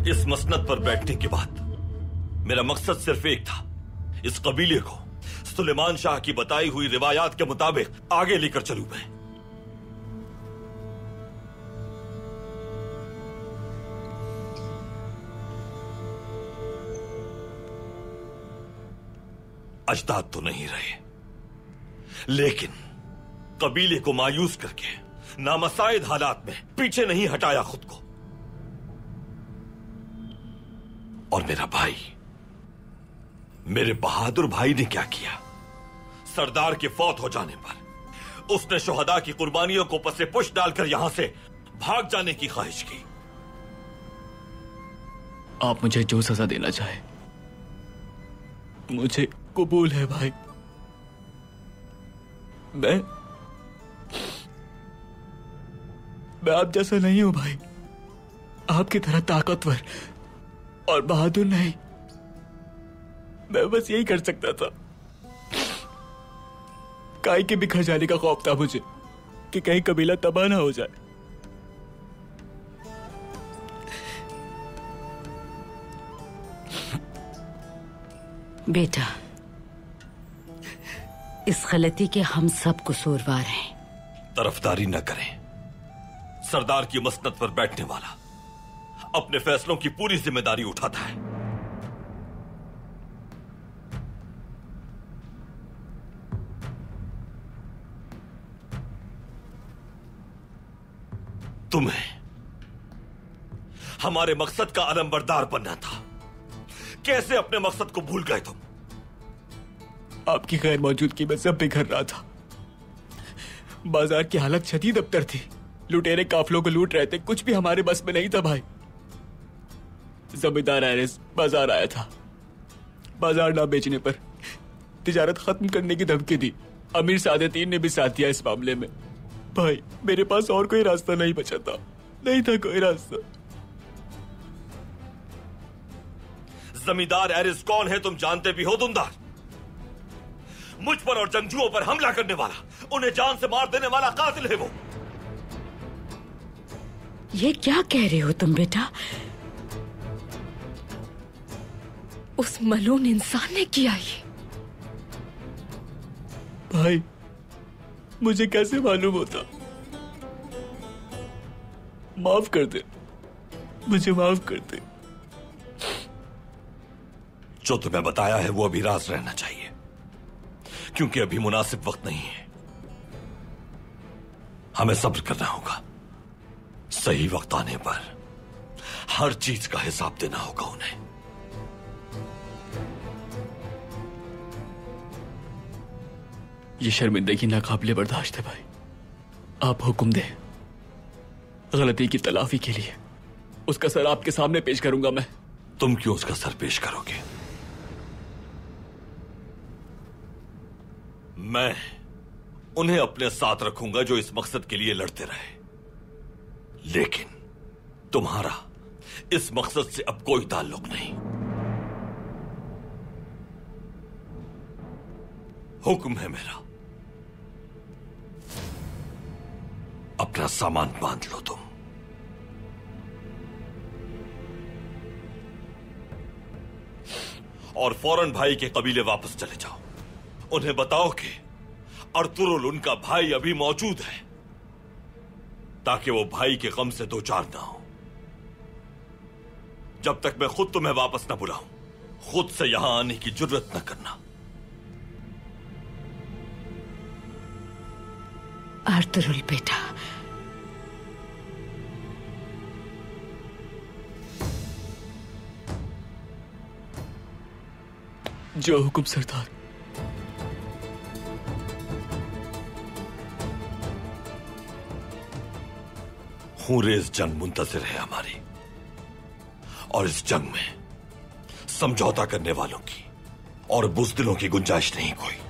इस मसनद पर बैठने के बाद मेरा मकसद सिर्फ एक था, इस कबीले को सुलेमान शाह की बताई हुई रिवायात के मुताबिक आगे लेकर चलूं मैं। अजदाद तो नहीं रहे, लेकिन कबीले को मायूस करके नामसाइद हालात में पीछे नहीं हटाया खुद को। और मेरा भाई, मेरे बहादुर भाई ने क्या किया? सरदार के फौत हो जाने पर उसने शुहदा की कुर्बानियों को पसे पुश डालकर यहां से भाग जाने की ख्वाहिश की। आप मुझे जो सजा देना चाहे मुझे कबूल है भाई। मैं आप जैसा नहीं हूं भाई। आपकी तरह ताकतवर और बहादुर नहीं। मैं बस यही कर सकता था। काई के बिखर जाने का खौफ था मुझे कि कहीं कबीला तबाह ना हो जाए। बेटा, इस गलती के हम सब कसूरवार हैं। तरफदारी न करें। सरदार की मसनद पर बैठने वाला अपने फैसलों की पूरी जिम्मेदारी उठाता है। तुम्हें हमारे मकसद का अलंबरदार बनना था। कैसे अपने मकसद को भूल गए तुम? आपकी गैर मौजूदगी में सब बिखर रहा था। बाजार की हालत शदीद अबतर थी। लुटेरे काफलों को लूट रहे थे। कुछ भी हमारे बस में नहीं था भाई। जमींदार एरिस बाजार आया था। बाजार ना बेचने पर तिजारत खत्म करने की धमकी दी। अमीर सादेतीन ने भी साथ दिया इस मामले में। भाई मेरे पास और कोई रास्ता नहीं बचा था। नहीं था कोई रास्ता। जमींदार एरिस कौन है तुम जानते भी हो दुमदार? मुझ पर और जंगजुओं पर हमला करने वाला, उन्हें जान से मार देने वाला कातिल है वो। ये क्या कह रहे हो तुम बेटा? उस मलून इंसान ने किया ये। भाई मुझे कैसे मालूम होता? माफ कर दे, मुझे माफ कर दे। जो तुम्हें बताया है वो अभी राज रहना चाहिए, क्योंकि अभी मुनासिब वक्त नहीं है। हमें सब्र करना होगा। सही वक्त आने पर हर चीज का हिसाब देना होगा उन्हें। ये शर्मिंदगी नाकाबिले बर्दाश्त है भाई। आप हुक्म दे। गलती की तलाफी के लिए उसका सर आपके सामने पेश करूंगा मैं। तुम क्यों उसका सर पेश करोगे? मैं उन्हें अपने साथ रखूंगा जो इस मकसद के लिए लड़ते रहे। लेकिन तुम्हारा इस मकसद से अब कोई ताल्लुक नहीं। हुक्म है मेरा, अपना सामान बांध लो तुम। और फौरन भाई के कबीले वापस चले जाओ। उन्हें बताओ कि अर्तुरुल उनका भाई अभी मौजूद है, ताकि वो भाई के गम से दो चार ना हो। जब तक मैं खुद तुम्हें वापस ना बुलाऊं, खुद से यहां आने की जुर्रत न करना। अर्तुरुल बेटा, जो हुक्म सरदार। खूंरेज जंग मुंतजिर है हमारी, और इस जंग में समझौता करने वालों की और बुज़दिलों की गुंजाइश नहीं कोई।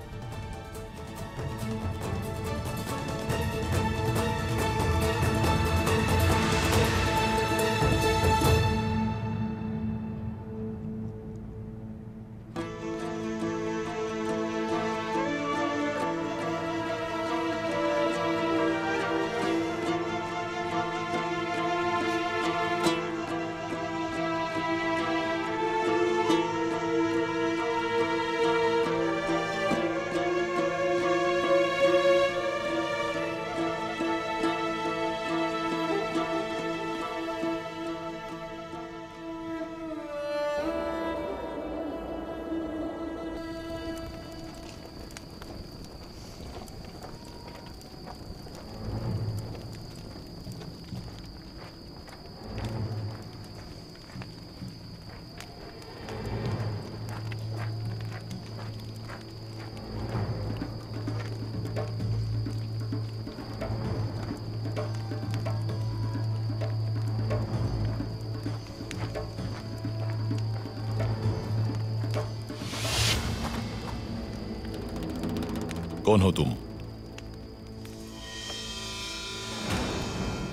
कौन हो तुम?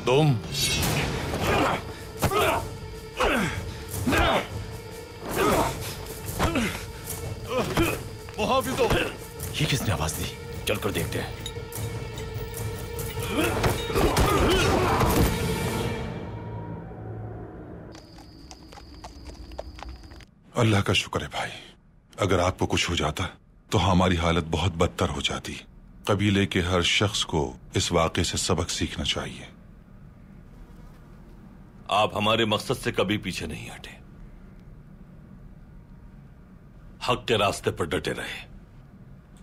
तुम मुहाफिजों, ये किसने आवाज दी? चलकर देखते हैं। अल्लाह का शुक्र है भाई, अगर आपको कुछ हो जाता तो हमारी हालत बहुत बदतर हो जाती। कबीले के हर शख्स को इस वाक़े से सबक सीखना चाहिए। आप हमारे मकसद से कभी पीछे नहीं हटे, हक के रास्ते पर डटे रहे।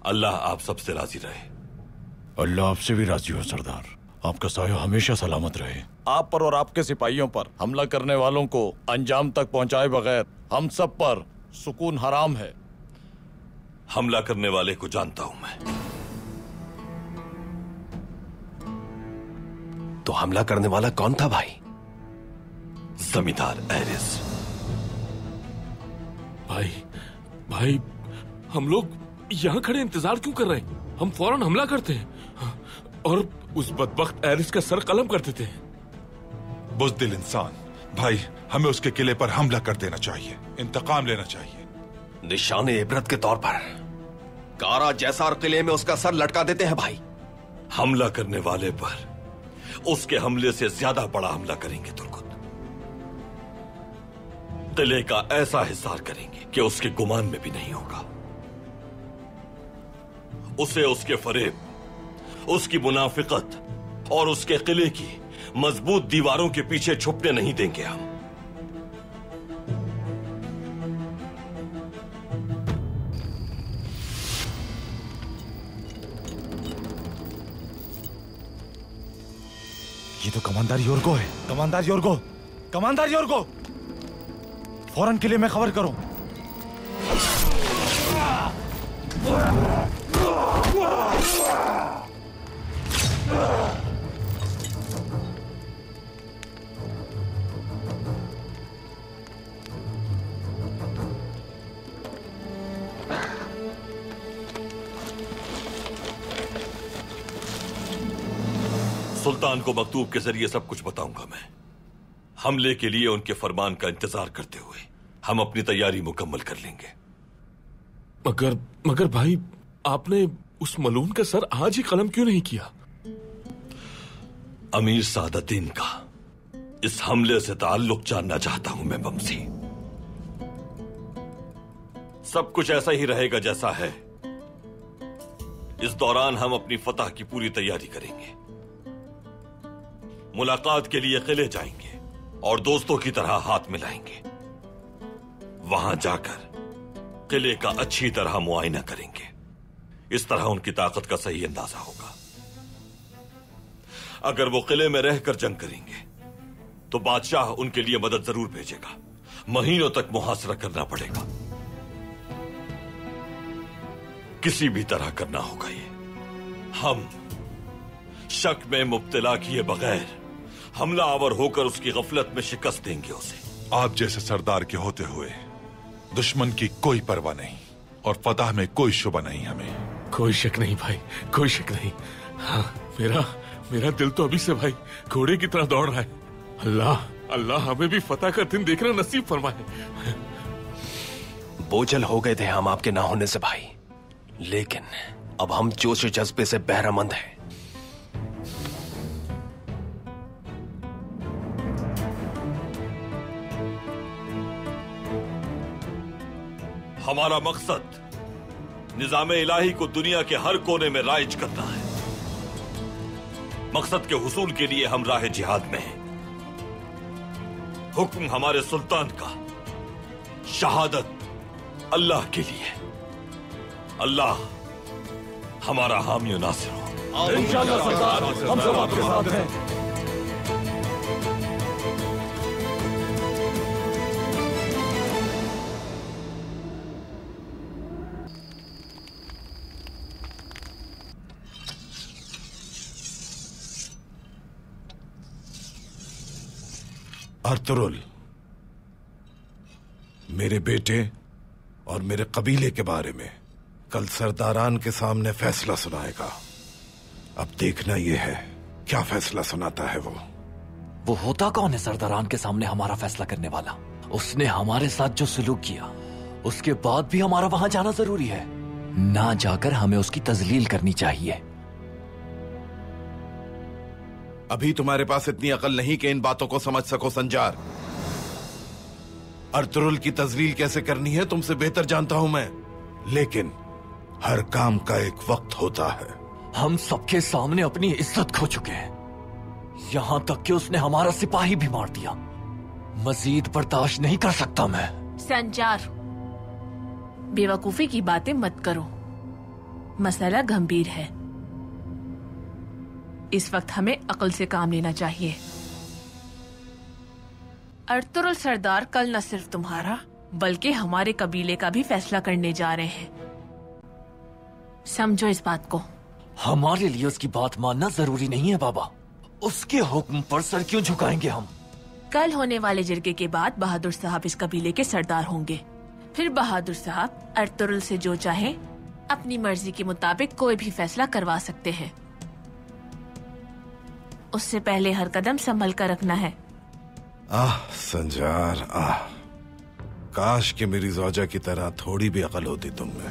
अल्लाह आप सबसे राजी रहे। अल्लाह आपसे भी राजी हो सरदार। आपका साया हमेशा सलामत रहे। आप पर और आपके सिपाहियों पर हमला करने वालों को अंजाम तक पहुंचाए बगैर हम सब पर सुकून हराम है। हमला करने वाले को जानता हूं मैं। तो हमला करने वाला कौन था भाई? जमींदार एरिस। भाई हम लोग यहाँ खड़े इंतजार क्यों कर रहे हैं? हम फौरन हमला करते हैं और उस बदबख्त एरिस का सर कलम कर देते हैं। बुज़दिल इंसान, भाई हमें उसके किले पर हमला कर देना चाहिए, इंतकाम लेना चाहिए। निशाने इबरत के तौर पर कारा जैसार किले में उसका सर लटका देते हैं भाई। हमला करने वाले पर उसके हमले से ज्यादा बड़ा हमला करेंगे तुर्कुत। किले का ऐसा हिसार करेंगे कि उसके गुमान में भी नहीं होगा। उसे उसके फरेब, उसकी मुनाफिकत और उसके किले की मजबूत दीवारों के पीछे छुपने नहीं देंगे हम। ये तो कमांडर योर्गो है। कमांडर योर्गो, कमांडर योर्गो, फौरन किले में खबर करो। सुल्तान को मकतूब के जरिए सब कुछ बताऊंगा मैं। हमले के लिए उनके फरमान का इंतजार करते हुए हम अपनी तैयारी मुकम्मल कर लेंगे। मगर भाई, आपने उस मलून का सर आज ही कलम क्यों नहीं किया? अमीर सादतीन का इस हमले से ताल्लुक जानना चाहता हूं मैं बमसी। सब कुछ ऐसा ही रहेगा जैसा है। इस दौरान हम अपनी फतह की पूरी तैयारी करेंगे। मुलाकात के लिए किले जाएंगे और दोस्तों की तरह हाथ मिलाएंगे। वहां जाकर किले का अच्छी तरह मुआयना करेंगे। इस तरह उनकी ताकत का सही अंदाजा होगा। अगर वो किले में रहकर जंग करेंगे तो बादशाह उनके लिए मदद जरूर भेजेगा। महीनों तक मुहासरा करना पड़ेगा। किसी भी तरह करना होगा ये। हम शक में मुब्तला किए बगैर हमला आवर होकर उसकी गफलत में शिकस्त देंगे उसे। आप जैसे सरदार के होते हुए दुश्मन की कोई परवाह नहीं और फतह में कोई शुबा नहीं हमें। कोई शक नहीं भाई, कोई शक नहीं। हाँ, मेरा दिल तो अभी से भाई घोड़े की तरह दौड़ रहा है। अल्लाह हमें भी फतह का दिन देखना नसीब फरमाए। बोझल हो गए थे हम आपके ना होने से भाई, लेकिन अब हम जोश जज्बे से बहरामंद हैं। हमारा मकसद निजाम इलाही को दुनिया के हर कोने में राइज करना है। मकसद के हुसूल के लिए हम राह जिहाद में हैं। हुक्म हमारे सुल्तान का, शहादत अल्लाह के लिए। अल्लाह हमारा हामी और नासिर हो। इंशाअल्लाह सरदार, हम सब आपके साथ हैं। अर्तुरुल मेरे बेटे और मेरे कबीले के बारे में कल सरदारान के सामने फैसला सुनाएगा। अब देखना यह है क्या फैसला सुनाता है वो होता कौन है सरदारान के सामने हमारा फैसला करने वाला? उसने हमारे साथ जो सलूक किया उसके बाद भी हमारा वहां जाना जरूरी है। ना जाकर हमें उसकी तजलील करनी चाहिए। अभी तुम्हारे पास इतनी अकल नहीं कि इन बातों को समझ सको संजार। अर्तुरुल की तजलील कैसे करनी है तुमसे बेहतर जानता हूं मैं, लेकिन हर काम का एक वक्त होता है। हम सबके सामने अपनी इज्जत खो चुके हैं, यहां तक कि उसने हमारा सिपाही भी मार दिया। मजीद बर्दाश्त नहीं कर सकता मैं। संजार, बेवकूफी की बातें मत करो। मसला गंभीर है। इस वक्त हमें अक्ल से काम लेना चाहिए। अर्तुरुल सरदार कल न सिर्फ तुम्हारा बल्कि हमारे कबीले का भी फैसला करने जा रहे हैं। समझो इस बात को। हमारे लिए उसकी बात मानना जरूरी नहीं है बाबा। उसके हुक्म पर सर क्यों झुकाएंगे हम? कल होने वाले जिरगे के बाद बहादुर साहब इस कबीले के सरदार होंगे। फिर बहादुर साहब अर्तुरुल से जो चाहे अपनी मर्जी के मुताबिक कोई भी फैसला करवा सकते हैं। उससे पहले हर कदम संभल कर रखना है। आह संजार, आह काश कि मेरी ज़ौजा की तरह थोड़ी भी अकल होती तुम में।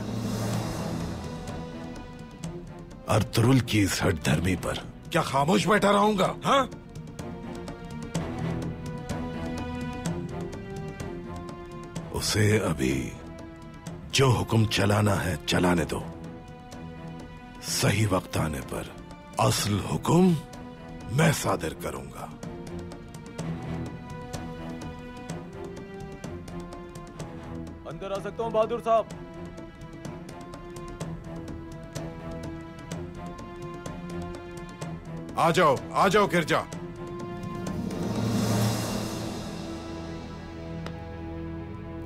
अर्तुरुल की इस हठधर्मी पर क्या खामोश बैठा रहूंगा? हाँ, उसे अभी जो हुक्म चलाना है चलाने दो। सही वक्त आने पर असल हुक्म मैं सादिर करूंगा। अंदर आ सकता हूं बहादुर साहब? आ जाओ गिरजा।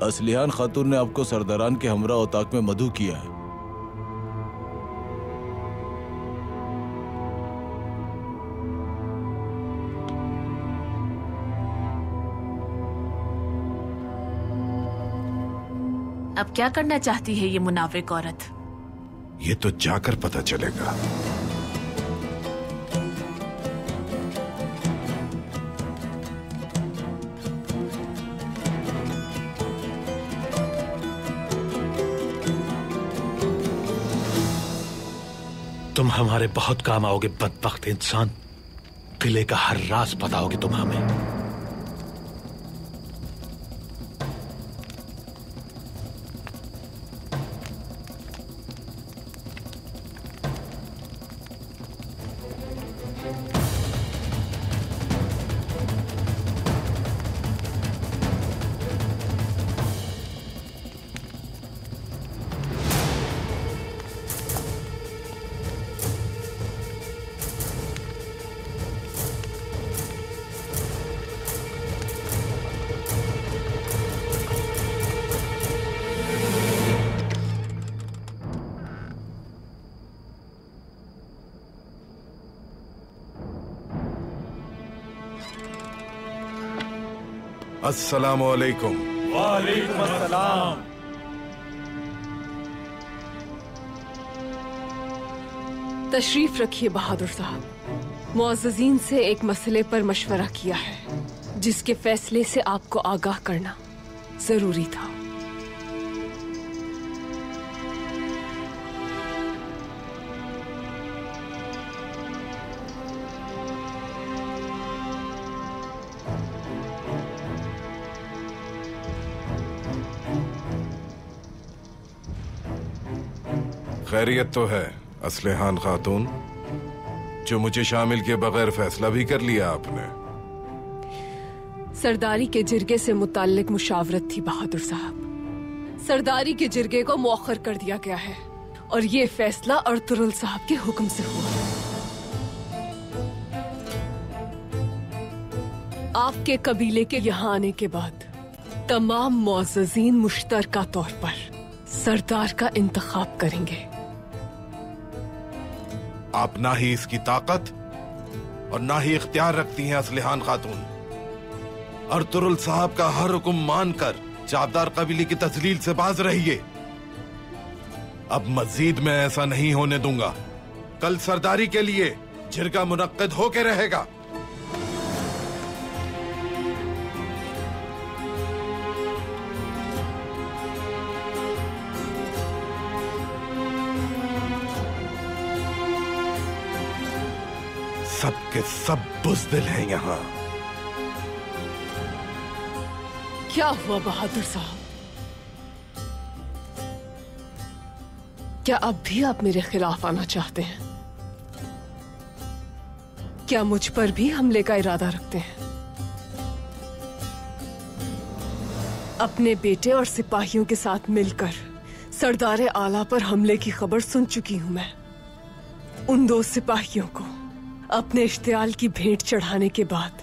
असलिहान खातून ने आपको सरदारान के हमरा औताक में मधु किया है। अब क्या करना चाहती है ये मुनाफिक औरत? ये तो जाकर पता चलेगा। तुम हमारे बहुत काम आओगे बदबख्त इंसान। किले का हर राज बताओगे तुम हमें। अस्सलामु अलैकुम। वालेकुम अस्सलाम। तशरीफ रखिए बहादुर साहब। मुअज़्ज़ज़ीन से एक मसले पर मशवरा किया है जिसके फैसले से आपको आगाह करना जरूरी था। खैरियत तो है असलिहान खातून, जो मुझे शामिल के बगैर फैसला भी कर लिया आपने। सरदारी के जिरगे से मुताल्लिक मुशावरत थी बहादुर साहब। सरदारी के जिरगे को मौखर कर दिया गया है और ये फैसला अर्तुरुल साहब के हुक्म से हुआ। आपके कबीले के यहाँ आने के बाद तमाम मुअज़्ज़ज़ीन मुश्तरका तौर पर सरदार का इंतखाब करेंगे। आप ना ही इसकी ताकत और ना ही इख्तियार रखती हैं असलिहान खातून। अर्तुरुल साहब का हर हुक्म मानकर जाबदार कबीले की तजलील से बाज रहिए। अब मजीद मैं ऐसा नहीं होने दूंगा। कल सरदारी के लिए जिरगा मुनक्किद होके रहेगा। सब के सब बुज़दिल हैं यहाँ। क्या हुआ बहादुर साहब? क्या अब भी आप मेरे खिलाफ आना चाहते हैं? क्या मुझ पर भी हमले का इरादा रखते हैं? अपने बेटे और सिपाहियों के साथ मिलकर सरदार आला पर हमले की खबर सुन चुकी हूं मैं। उन दो सिपाहियों को अपने इश्तियाल की भेंट चढ़ाने के बाद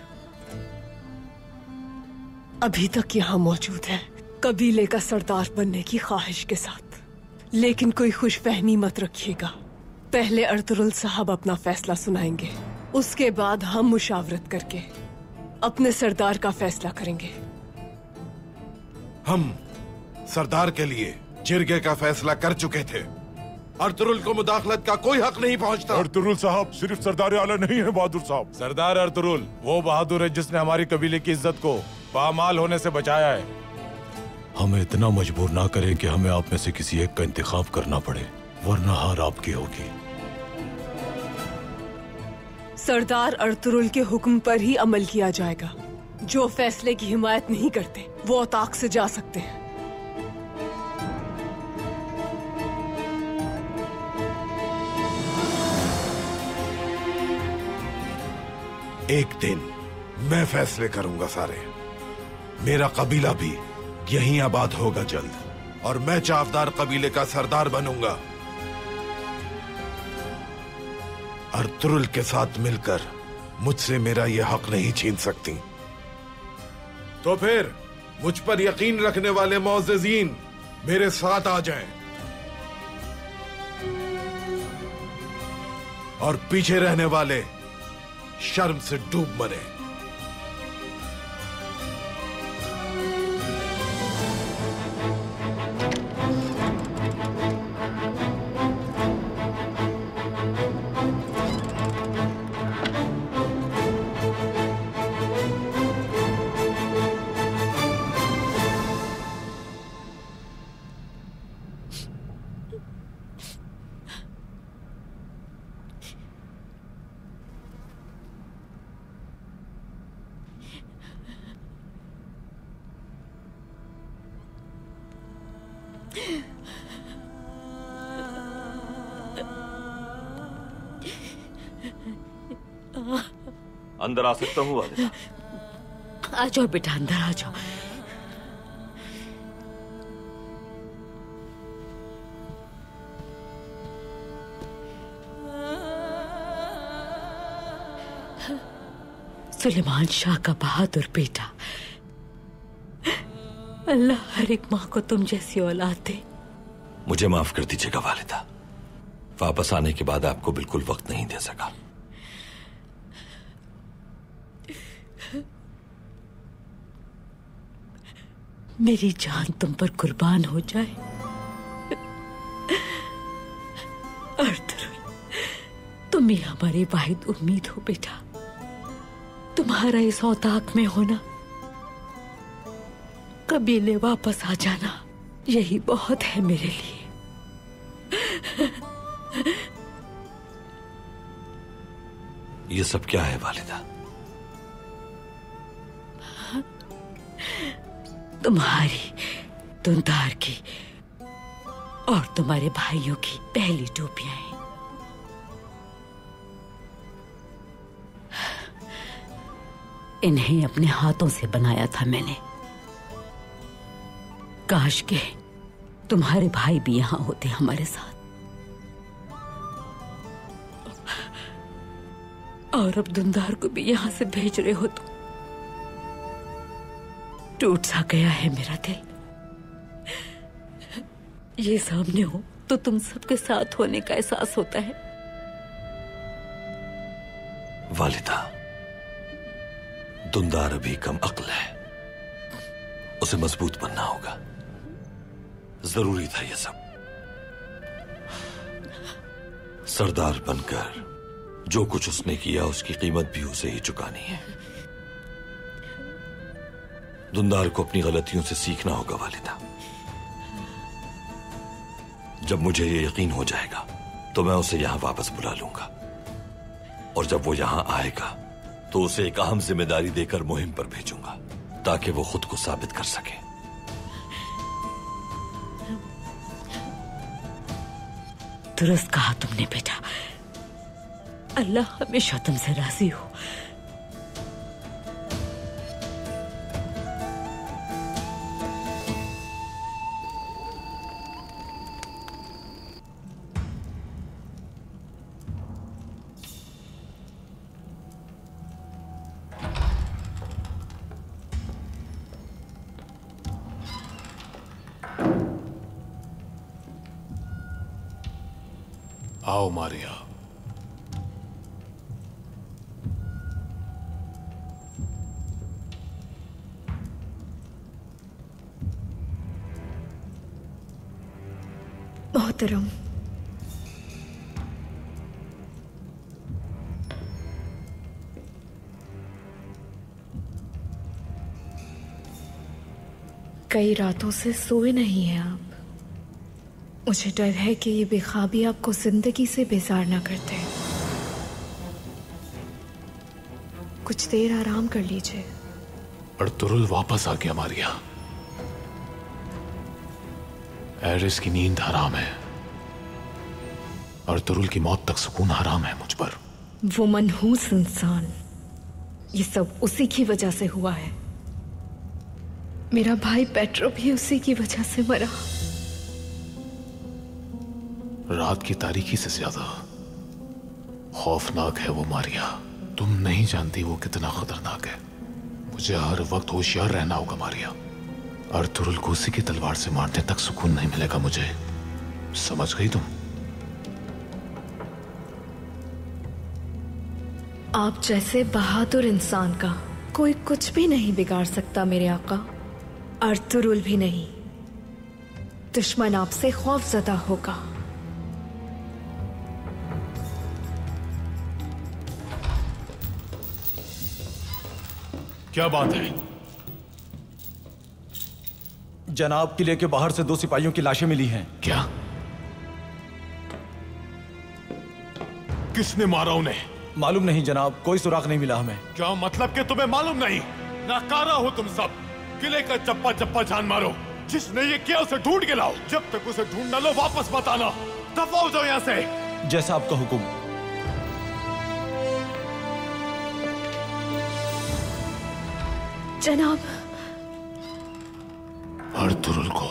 अभी तक यहाँ मौजूद है, कबीले का सरदार बनने की ख्वाहिश के साथ। लेकिन कोई खुशफहमी मत रखिएगा। पहले अर्तुरुल साहब अपना फैसला सुनाएंगे, उसके बाद हम मुशावरत करके अपने सरदार का फैसला करेंगे। हम सरदार के लिए जिरगे का फैसला कर चुके थे। अर्तुरुल को मुदाखलत का कोई हक नहीं पहुंचता। अर्तुरुल साहब सिर्फ सरदार आला नहीं है बहादुर साहब। सरदार अर्तुरुल वो बहादुर है जिसने हमारी कबीले की इज्जत को पामाल होने से बचाया है। हमें इतना मजबूर ना करें कि हमें आप में से किसी एक का इंतखाब करना पड़े, वरना हार आपकी होगी। सरदार अर्तुरुल के हुक्म पर ही अमल किया जाएगा। जो फैसले की हिमायत नहीं करते वो अताक से जा सकते हैं। एक दिन मैं फैसले करूंगा सारे। मेरा कबीला भी यहीं आबाद होगा जल्द, और मैं चावदार कबीले का सरदार बनूंगा। अर्तुरुल के साथ मिलकर मुझसे मेरा यह हक नहीं छीन सकती। तो फिर मुझ पर यकीन रखने वाले मोअज़्ज़िज़ीन मेरे साथ आ जाएं, और पीछे रहने वाले शर्म से डूब मरे। अंदर आ सकता हूँ वालिदा? आ जाओ बेटा, अंदर आ जाओ। सुलेमान शाह का बहादुर बेटा, अल्लाह हर एक माँ को तुम जैसी औलाद दे। मुझे माफ कर दीजिएगा वालिदा, वापस आने के बाद आपको बिल्कुल वक्त नहीं दे सका। मेरी जान तुम पर कुर्बान हो जाए अर्तुरुल, तुम ही हमारी वाहिद उम्मीद हो बेटा। तुम्हारा इस औताक में होना, कबीले वापस आ जाना, यही बहुत है मेरे लिए। ये सब क्या है वालिदा? तुम्हारी, दुंदार की और तुम्हारे भाइयों की पहली टोपियां हैं। इन्हें अपने हाथों से बनाया था मैंने। काश के तुम्हारे भाई भी यहां होते हमारे साथ। और अब दुंदार को भी यहां से भेज रहे हो तुम। टूट सा गया है मेरा दिल। ये सामने हो तो तुम सबके साथ होने का एहसास होता है। वालिदा, दुंदार अभी कम अक्ल है, उसे मजबूत बनना होगा। जरूरी था ये सब। सरदार बनकर जो कुछ उसने किया उसकी कीमत भी उसे ही चुकानी है। दुंदार को अपनी गलतियों से सीखना होगा वालिदा। जब मुझे ये यकीन हो जाएगा तो मैं उसे यहां वापस बुला लूंगा, और जब वो यहां आएगा तो उसे एक अहम जिम्मेदारी देकर मुहिम पर भेजूंगा ताकि वो खुद को साबित कर सके। दुरुस्त कहा तुमने बेटा, अल्लाह हमेशा तुमसे राजी हो। आओ मारिया। मोहतरम, कई रातों से सोए नहीं हैं आप। मुझे डर है कि ये बेख्वाबी आपको जिंदगी से बेजार ना करते। कुछ देर आराम कर लीजिए। अर्तुरुल वापस आ गया मारिया। एरिस की नींद हराम है, अर्तुरुल की मौत तक सुकून हराम है मुझ पर। वो मनहूस इंसान, ये सब उसी की वजह से हुआ है। मेरा भाई पेट्रो भी उसी की वजह से मरा। रात की तारीकी से ज्यादा खौफनाक है वो मारिया। तुम नहीं जानती वो कितना खतरनाक है। मुझे हर वक्त होशियार रहना होगा मारिया। अर्तुरुल को उसी की तलवार से मारने तक सुकून नहीं मिलेगा मुझे, समझ गई तुम? आप जैसे बहादुर इंसान का कोई कुछ भी नहीं बिगाड़ सकता मेरे आका। अर्तुरुल भी नहीं। दुश्मन आपसे खौफजदा होगा। क्या बात है? जनाब, किले के बाहर से 2 सिपाहियों की लाशें मिली हैं। क्या? किसने मारा उन्हें? मालूम नहीं जनाब, कोई सुराग नहीं मिला हमें। क्या मतलब कि तुम्हें मालूम नहीं? नाकारा हो तुम सब। किले का चप्पा चप्पा जान मारो। जिसने ये किया उसे ढूंढ के लाओ। जब तक उसे ढूंढ न लो वापस मत आना। दफा हो जाओ यहाँ से। जैसा आपका हुक्म। जनाब, अर्तुरुल को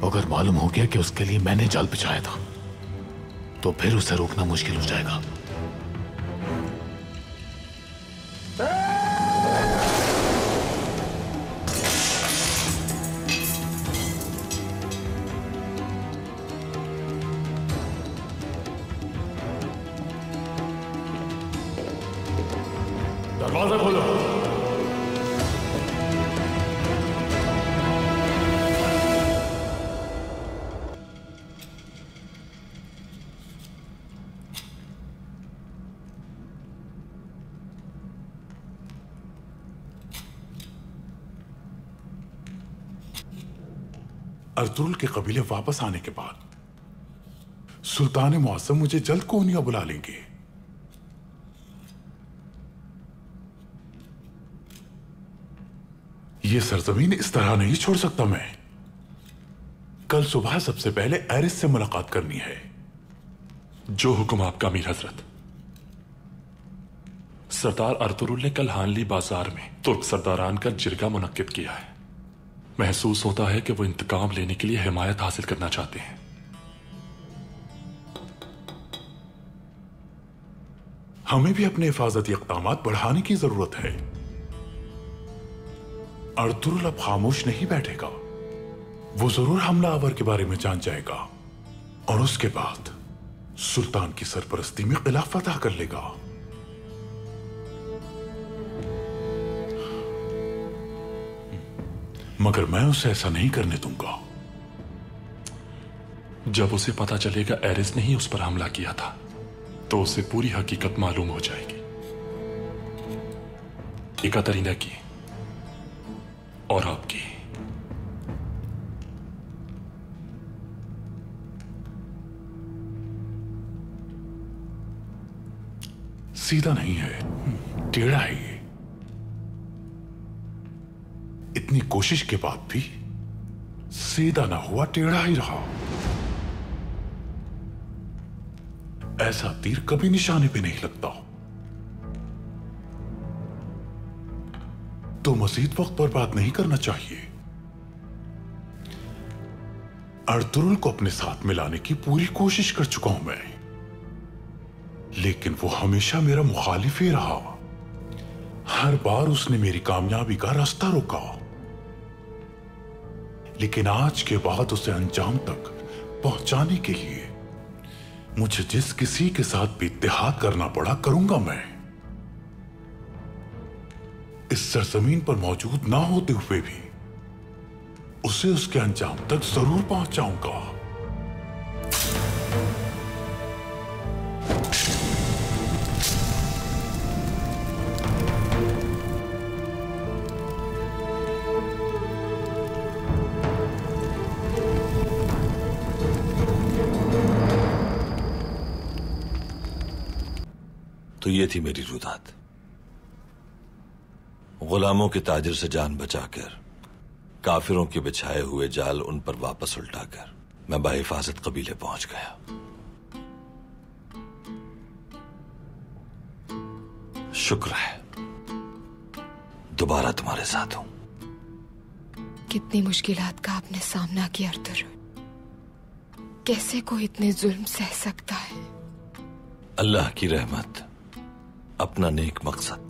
अगर मालूम हो गया कि उसके लिए मैंने जाल बिछाया था तो फिर उसे रोकना मुश्किल हो जाएगा। दरवाजा खोलो। अर्तुरुल के कबीले वापस आने के बाद सुल्तान मुअज़्ज़म मुझे जल्द कोनिया बुला लेंगे। ये सरजमीन इस तरह नहीं छोड़ सकता मैं। कल सुबह सबसे पहले एरिस से मुलाकात करनी है। जो हुक्म आपका अमीर हजरत। सरदार अर्तुरुल ने कल हानली बाजार में तुर्क सरदारान का जिरगा मुनक्किद किया है। महसूस होता है कि वो इंतकाम लेने के लिए हिमायत हासिल करना चाहते हैं। हमें भी अपने हिफाजती इक़दामात बढ़ाने की जरूरत है। अर्तुरुल अब खामोश नहीं बैठेगा। वो जरूर हमला आवर के बारे में जान जाएगा और उसके बाद सुल्तान की सरपरस्ती में किला फतह कर लेगा। मगर मैं उसे ऐसा नहीं करने दूंगा। जब उसे पता चलेगा एरिस ने ही उस पर हमला किया था तो उसे पूरी हकीकत मालूम हो जाएगी। इकातरीना की और आपकी। सीधा नहीं है, टेढ़ा है ये। इतनी कोशिश के बाद भी सीधा ना हुआ, टेढ़ा ही रहा। ऐसा तीर कभी निशाने पे नहीं लगता। तो मजीद वक्त बर्बाद नहीं करना चाहिए। अर्तुरुल को अपने साथ मिलाने की पूरी कोशिश कर चुका हूं मैं, लेकिन वो हमेशा मेरा मुखालिफ ही रहा। हर बार उसने मेरी कामयाबी का रास्ता रोका, लेकिन आज के बाद उसे अंजाम तक पहुंचाने के लिए मुझे जिस किसी के साथ भी इत्तेहाद करना पड़ा करूंगा मैं। इस सरजमीन पर मौजूद ना होते हुए भी उसे उसके अंजाम तक जरूर पहुंचाऊंगा। तो ये थी मेरी रुदात। गुलामों के ताजिर से जान बचाकर, काफिरों के बिछाए हुए जाल उन पर वापस उल्टाकर मैं बाहिफाजत कबीले पहुंच गया। शुक्र है दोबारा तुम्हारे साथ हूं। कितनी मुश्किलात का आपने सामना किया अर्तुरुल। कैसे कोई इतने जुल्म सह सकता है? अल्लाह की रहमत, अपना नेक मकसद,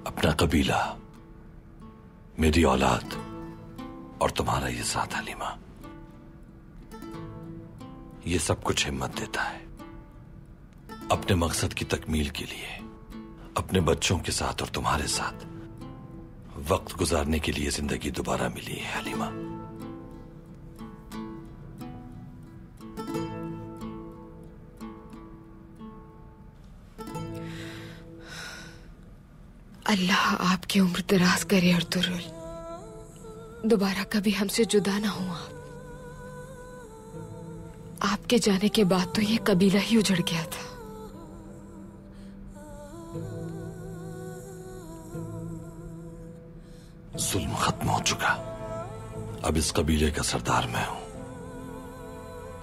अपना कबीला, मेरी औलाद और तुम्हारा ये साथ हलीमा, ये सब कुछ हिम्मत देता है। अपने मकसद की तकमील के लिए अपने बच्चों के साथ और तुम्हारे साथ वक्त गुजारने के लिए जिंदगी दोबारा मिली है हलीमा। अल्लाह आपकी उम्र दराज करे अर्तुरुल। दोबारा कभी हमसे जुदा ना हो आप। आपके जाने के बाद तो ये कबीला ही उजड़ गया था। जुल्म खत्म हो चुका। अब इस कबीले का सरदार मैं हूं।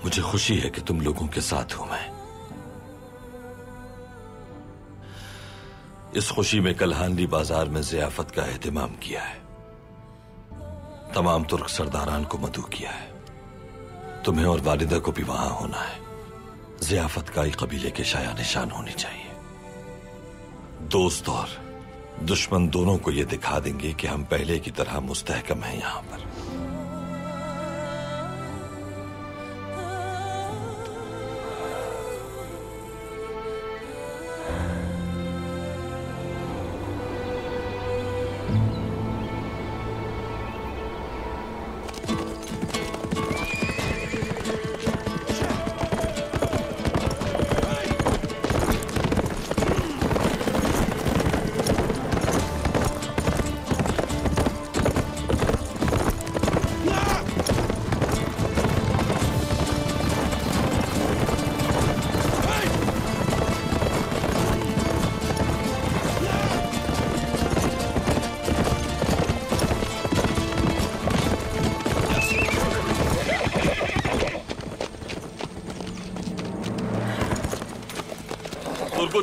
मुझे खुशी है कि तुम लोगों के साथ हूं मैं। इस खुशी में कलहानली बाजार में जियाफत का एहतमाम किया है। तमाम तुर्क सरदारान को मदऊ किया है। तुम्हें और वालिदा को भी वहां होना है। जियाफत का ही कबीले के शाया निशान होनी चाहिए। दोस्त और दुश्मन दोनों को यह दिखा देंगे कि हम पहले की तरह मुस्तहकम हैं यहां पर।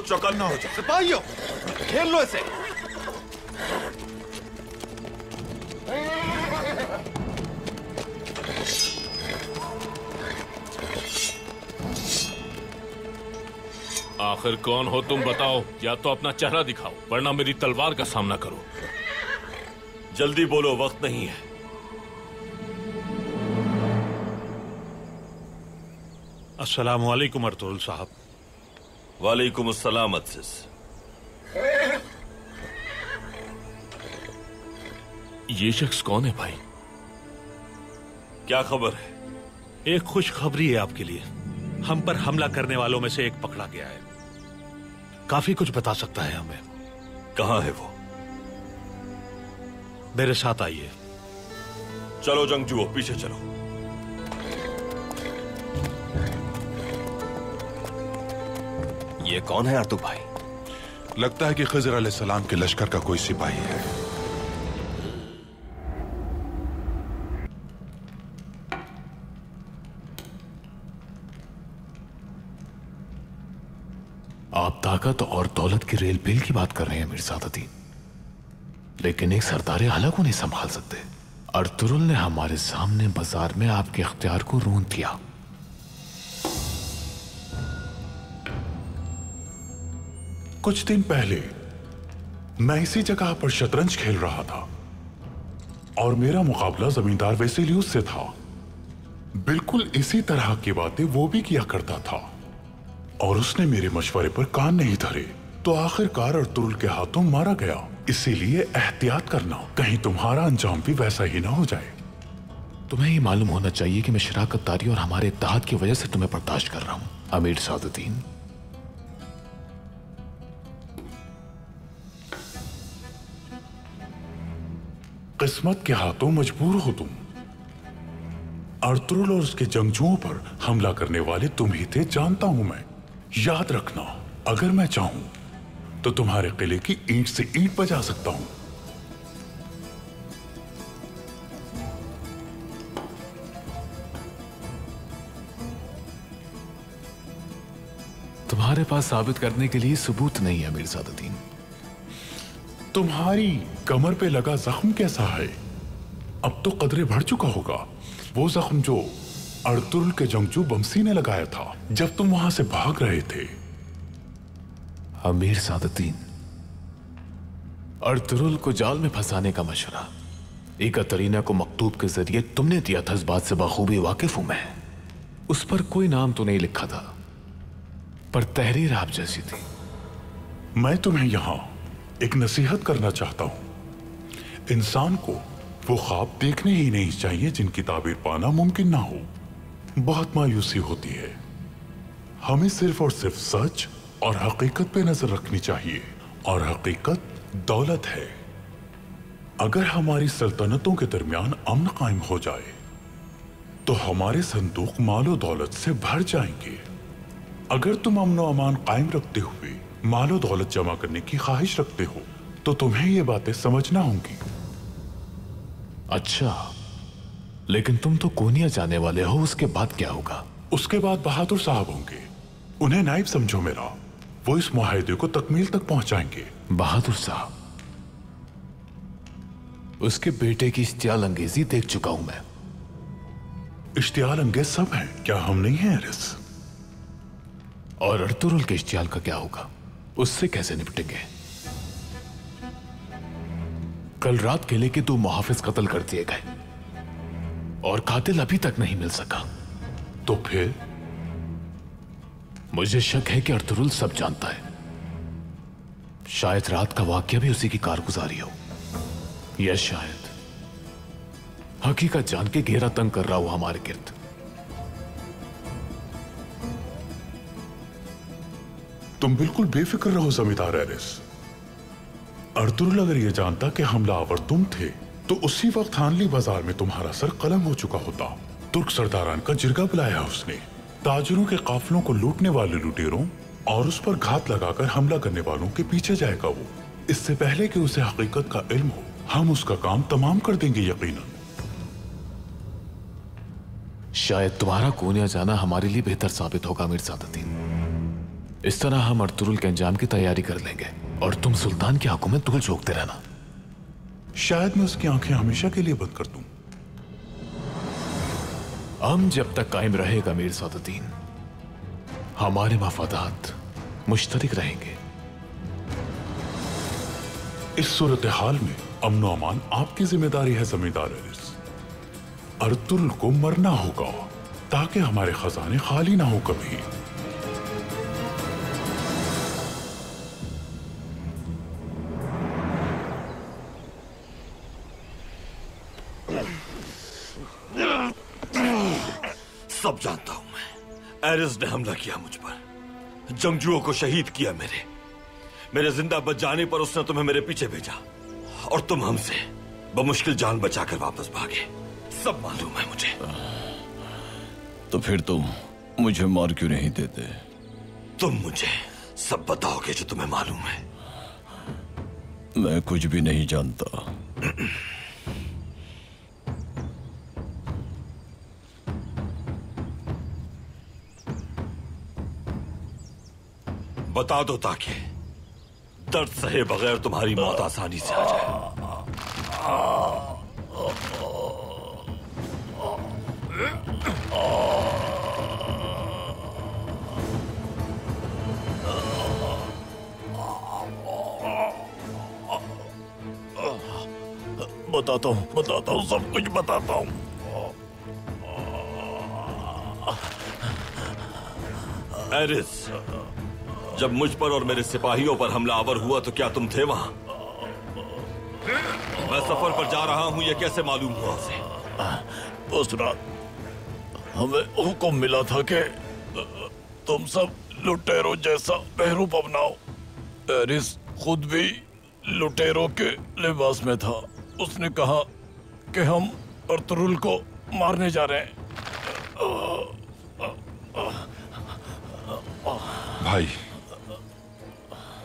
चौकन्ना हो जाए। सिपाहियों, खेल लो इसे। आखिर कौन हो तुम बताओ, या तो अपना चेहरा दिखाओ वरना मेरी तलवार का सामना करो। जल्दी बोलो, वक्त नहीं है। अस्सलामु अलैकुम अर्तुरुल साहब। वालेकुम अस्सलाम अज़ीज़। ये शख्स कौन है भाई? क्या खबर है? एक खुशखबरी है आपके लिए। हम पर हमला करने वालों में से एक पकड़ा गया है। काफी कुछ बता सकता है हमें। कहां है वो? मेरे साथ आइए। चलो जंगजुओ, पीछे चलो। ये कौन है अर्तु भाई? लगता है कि खिज़र अलैहिस्सलाम के लश्कर का कोई सिपाही है। आप ताकत और दौलत की रेल बिल की बात कर रहे हैं मिर्ज़ादुद्दीन, लेकिन एक सरदार आला को नहीं संभाल सकते। अर्तुरुल ने हमारे सामने बाजार में आपके इख्तियार को रोन दिया। कुछ दिन पहले मैं इसी जगह पर शतरंज खेल रहा था और मेरा मुकाबला जमींदार वेसिलियुस से था। बिल्कुल इसी तरह की बातें वो भी किया करता था और उसने मेरे मशवरे पर कान नहीं धरे तो आखिरकार अर्तुरुल के हाथों मारा गया। इसीलिए एहतियात करना, कहीं तुम्हारा अंजाम भी वैसा ही ना हो जाए। तुम्हें ये मालूम होना चाहिए कि मैं शराकतदारी और हमारे इत्तेहाद की वजह से तुम्हें बर्दाश्त कर रहा हूं अमीर सादुद्दीन। किस्मत के हाथों मजबूर हो तुम। अर्तुरुल और उसके जंगजुओं पर हमला करने वाले तुम ही थे, जानता हूं मैं। याद रखना, अगर मैं चाहूं तो तुम्हारे किले की ईंट से ईंट बजा सकता हूं। तुम्हारे पास साबित करने के लिए सबूत नहीं है अमीर सादुद्दीन। तुम्हारी कमर पे लगा जख्म कैसा है? अब तो कदरे बढ़ चुका होगा। वो जख्म जो अर्तुरुल के जंगजू बमसी ने लगाया था जब तुम वहां से भाग रहे थे। अमीर सादुद्दीन, अर्तुरुल को जाल में फंसाने का मशवरा एकतरीना को मकतूब के जरिए तुमने दिया था, इस बात से बखूबी वाकिफ हूं मैं। उस पर कोई नाम तो नहीं लिखा था, पर तहरीर आप जैसी थी। मैं तुम्हें यहां एक नसीहत करना चाहता हूं। इंसान को वो ख्वाब देखने ही नहीं चाहिए जिनकी ताबीर पाना मुमकिन ना हो। बहुत मायूसी होती है। हमें सिर्फ और सिर्फ सच और हकीकत पे नजर रखनी चाहिए, और हकीकत दौलत है। अगर हमारी सल्तनतों के दरमियान अमन कायम हो जाए तो हमारे संदूक मालो दौलत से भर जाएंगे। अगर तुम अमन और अमान कायम रखते हुए मालो दौलत जमा करने की ख्वाहिश रखते हो तो तुम्हें ये बातें समझना होंगी। अच्छा, लेकिन तुम तो कोनिया जाने वाले हो, उसके बाद क्या होगा? उसके बाद बहादुर साहब होंगे, उन्हें नाइब समझो मेरा। वो इस मुआहदे को तकमील तक पहुंचाएंगे। बहादुर साहब, उसके बेटे की इश्तियाल अंगेजी देख चुका हूं मैं। इश्तियाल अंगेज सब हैं, क्या हम नहीं हैं एरिस? और अर्तुरुल के इश्तियाल का क्या होगा? उससे कैसे निपटेंगे? कल रात किले के 2 मुहाफिज कत्ल कर दिए गए और कातिल अभी तक नहीं मिल सका। तो फिर मुझे शक है कि अर्तुरुल सब जानता है। शायद रात का वाकया भी उसी की कारगुजारी हो, या शायद हकीकत जान के घेरा तंग कर रहा हो हमारे गिर्द। तुम बिल्कुल बेफिक्र रहो जमींदार एरिस। अर्तुरुल अगर यह जानता कि हमलावर तुम थे तो उसी वक्त हानली बाजार में तुम्हारा सर कलम हो चुका होता। तुर्क सरदारान का जिरगा बुलाया उसने। ताजिरों के काफिलों को लूटने वाले लुटेरों और उस पर घात लगाकर हमला करने वालों के पीछे जाएगा वो। इससे पहले कि उसे हकीकत का इल्म हो, हम उसका काम तमाम कर देंगे यकीनन। शायद तुम्हारा कोनिया जाना हमारे लिए बेहतर साबित होगा अमीर सादुद्दीन। इस तरह हम अर्तुरुल के अंजाम की तैयारी कर लेंगे और तुम सुल्तान की आंखों में धूल झोंकते रहना। शायद मैं उसकी आंखें हमेशा के लिए बंद कर दूं। हम जब तक कायम रहेगा अमीर सादुद्दीन, हमारे मफादात मुश्तरक रहेंगे। इस सूरत हाल में अमन और अमान आपकी जिम्मेदारी है जमींदार एरिस। अर्तुरुल को मरना होगा ताकि हमारे खजाने खाली ना हो कभी। सब जानता हूं मैं। एरिस ने हमला किया मुझ पर, जंगजुओं को शहीद किया। मेरे जिंदा बच जाने पर उसने तुम्हें मेरे पीछे भेजा और तुम हमसे बमुश्किल जान बचाकर वापस भागे। सब मालूम है मुझे। तो फिर तुम मुझे मार क्यों नहीं देते? तुम मुझे सब बताओगे जो तुम्हें मालूम है। मैं कुछ भी नहीं जानता। बता दो ताकि दर्द सहे बगैर तुम्हारी मौत आसानी से आ जाए। बताता हूँ, सब कुछ बताता हूँ। एरिस, जब मुझ पर और मेरे सिपाहियों पर हमला आवर हुआ तो क्या तुम थे वहां? मैं सफर पर जा रहा हूं, यह कैसे मालूम हुआ उसे? उस रात हमें हुक्म मिला था कि तुम सब लुटेरों जैसा बहरूप अपनाओ। एरिस खुद भी लुटेरों के लिबास में था। उसने कहा कि हम अर्तुरुल को मारने जा रहे हैं। भाई,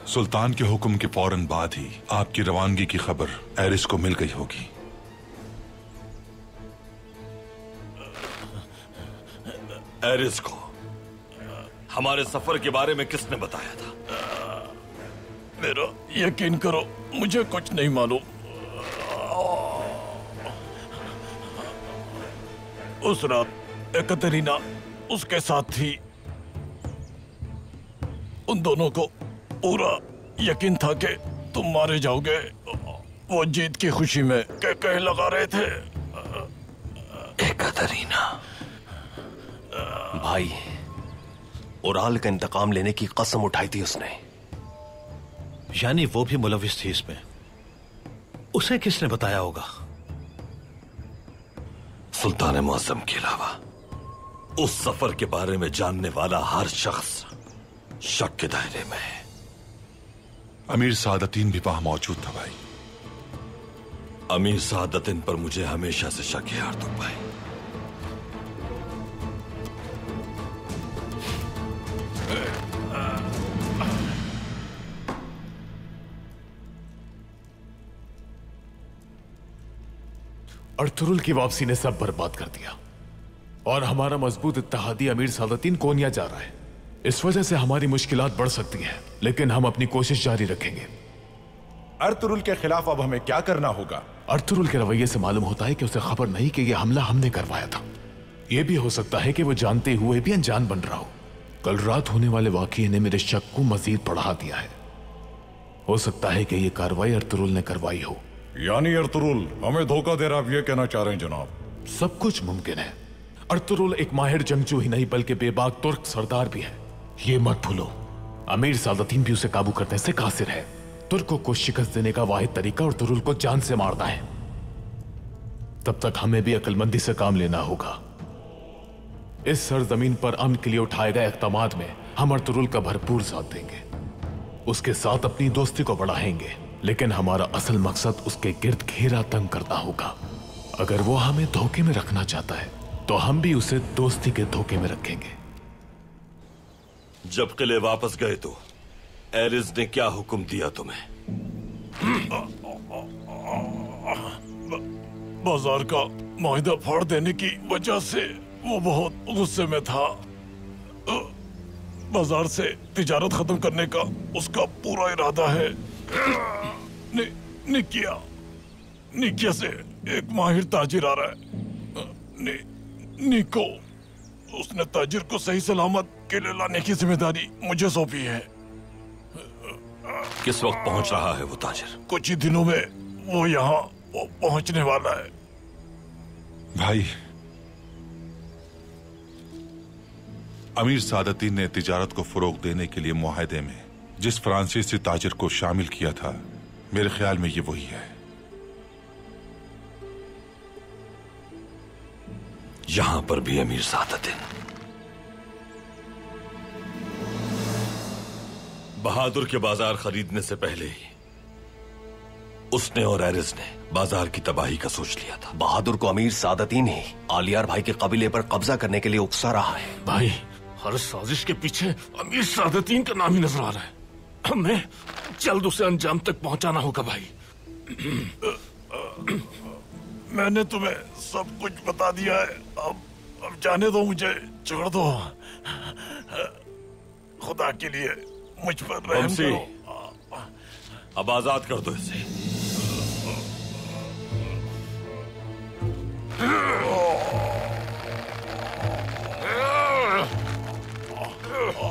सुल्तान के हुक्म के फौरन बाद ही आपकी रवानगी की खबर एरिस को मिल गई होगी। एरिस को हमारे सफर के बारे में किसने बताया था? मेरा यकीन करो, मुझे कुछ नहीं मालूम। उस रात एकतरीना उसके साथ थी। उन दोनों को पूरा यकीन था कि तुम मारे जाओगे। वो जीत की खुशी में कह लगा रहे थे। एकतरीना भाई, उराल का इंतकाम लेने की कसम उठाई थी उसने। यानी वो भी मुलविस थी इसमें। उसे किसने बताया होगा? सुल्तान मुअज्जम के अलावा उस सफर के बारे में जानने वाला हर शख्स शक के दायरे में है। अमीर सादतीन भी वहां मौजूद था भाई। अमीर सादतीन पर मुझे हमेशा से शक है आर्तुक भाई। अर्तुरुल की वापसी ने सब बर्बाद कर दिया और हमारा मजबूत इत्तेहादी अमीर सादतीन कोनिया जा रहा है। इस वजह से हमारी मुश्किलात बढ़ सकती हैं, लेकिन हम अपनी कोशिश जारी रखेंगे। अर्तुरुल के खिलाफ अब हमें क्या करना होगा? अर्तुरुल के रवैये से मालूम होता है कि उसे खबर नहीं कि यह हमला हमने करवाया था। यह भी हो सकता है कि वो जानते हुए भी अनजान बन रहा हो। कल रात होने वाले वाकये ने मेरे शक को मजीद बढ़ा दिया है। हो सकता है कि यह कार्रवाई अर्तुरुल ने करवाई हो। यानी अर्तुरुल हमें धोखा दे रहा, आप ये कहना चाह रहे हैं जनाब? सब कुछ मुमकिन है। अर्तुरुल एक माहिर जंगजू ही नहीं बल्कि बेबाक तुर्क सरदार भी है। ये मत भूलो, अमीर सादतीन भी उसे काबू करने से कासिर है। तुर्कों को शिकस्त देने का वाहिद तरीका अर्तुरुल को जान से मारना है। तब तक हमें भी अक्लमंदी से काम लेना होगा। इस सरजमीन पर अमन के लिए उठाए गए इक़दामात में हम अर्तुरुल का भरपूर साथ देंगे। उसके साथ अपनी दोस्ती को बढ़ाएंगे, लेकिन हमारा असल मकसद उसके गिर्द घेरा तंग करना होगा। अगर वो हमें धोखे में रखना चाहता है तो हम भी उसे दोस्ती के धोखे में रखेंगे। जब किले वापस गए तो एरिस ने क्या हुक्म दिया तुम्हें? बाजार का मुआहिदा फाड़ देने की वजह से वो बहुत गुस्से में था। बाजार से तिजारत खत्म करने का उसका पूरा इरादा है। निकिया से एक माहिर ताजिर आ रहा है। निको, उसने ताजिर को सही सलामत किले लाने की जिम्मेदारी मुझे सौंपी है। किस वक्त पहुंच रहा है वो ताजिर? कुछ ही दिनों में वो यहाँ पहुंचने वाला है। भाई, अमीर सादतीन ने तिजारत को फरोग देने के लिए मुआहदे में जिस फ्रांसीसी ताजिर को शामिल किया था, मेरे ख्याल में ये वही है। यहां पर भी अमीर सादतीन। बहादुर के बाजार खरीदने से पहले ही उसने और एरिस ने बाजार की तबाही का सोच लिया था। बहादुर को अमीर सादतीन ही आलियार भाई के कबीले पर कब्जा करने के लिए उकसा रहा है। भाई, हर साजिश के पीछे अमीर सादतीन का नाम ही नजर आ रहा है। हमें जल्द उसे अंजाम तक पहुंचाना होगा भाई। मैंने तुम्हें सब कुछ बता दिया है। अब जाने दो, मुझे छोड़ दो। खुदा के लिए मुझ पर रहम करो। अब आजाद कर दो इसे।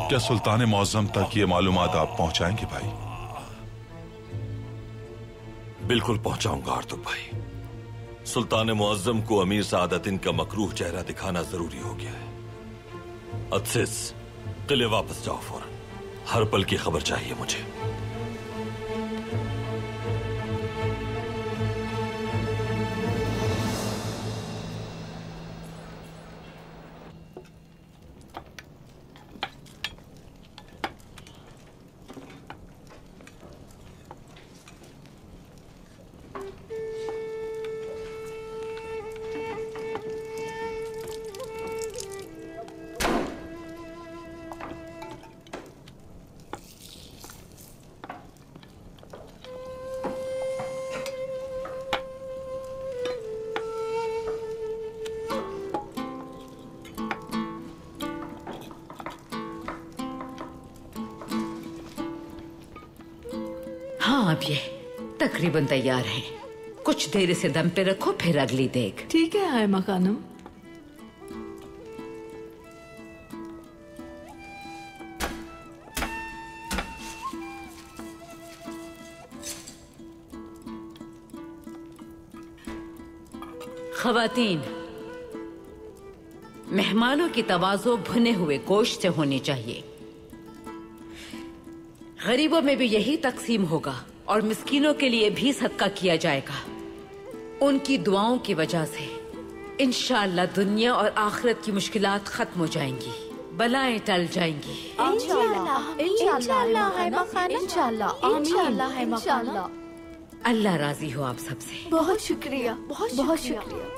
क्या सुल्तान मुअज्जम तक ये मालूमात आप पहुंचाएंगे भाई? बिल्कुल पहुंचाऊंगा आर्तुक भाई। सुल्तान मुअज्जम को अमीर सादतीन का मकरूह चेहरा दिखाना जरूरी हो गया है। अदसिस किले वापस जाओ फौरन। हर पल की खबर चाहिए मुझे। हाँ, अब ये तकरीबन तैयार है। कुछ देर इसे दम पे रखो, फिर अगली देग। ठीक है हायमा खानम। खवातीन, मेहमानों की तवाज़ो भुने हुए गोश्त से होनी चाहिए। गरीबों में भी यही तकसीम होगा और मिस्कीनों के लिए भी सदका किया जाएगा। उनकी दुआओं की वजह से इंशाअल्लाह दुनिया और आखिरत की मुश्किलात खत्म हो जाएंगी, बलाएं टल जाएंगी। अल्लाह राजी हो आप सबसे। बहुत शुक्रिया, बहुत शुक्रिया।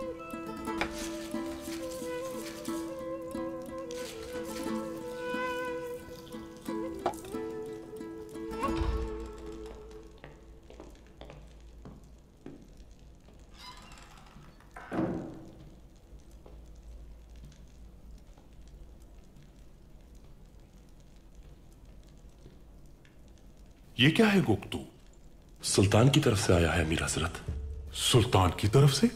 ये क्या है गुक्तू? सुल्तान की तरफ से आया है मीर हजरत। सुल्तान की तरफ से?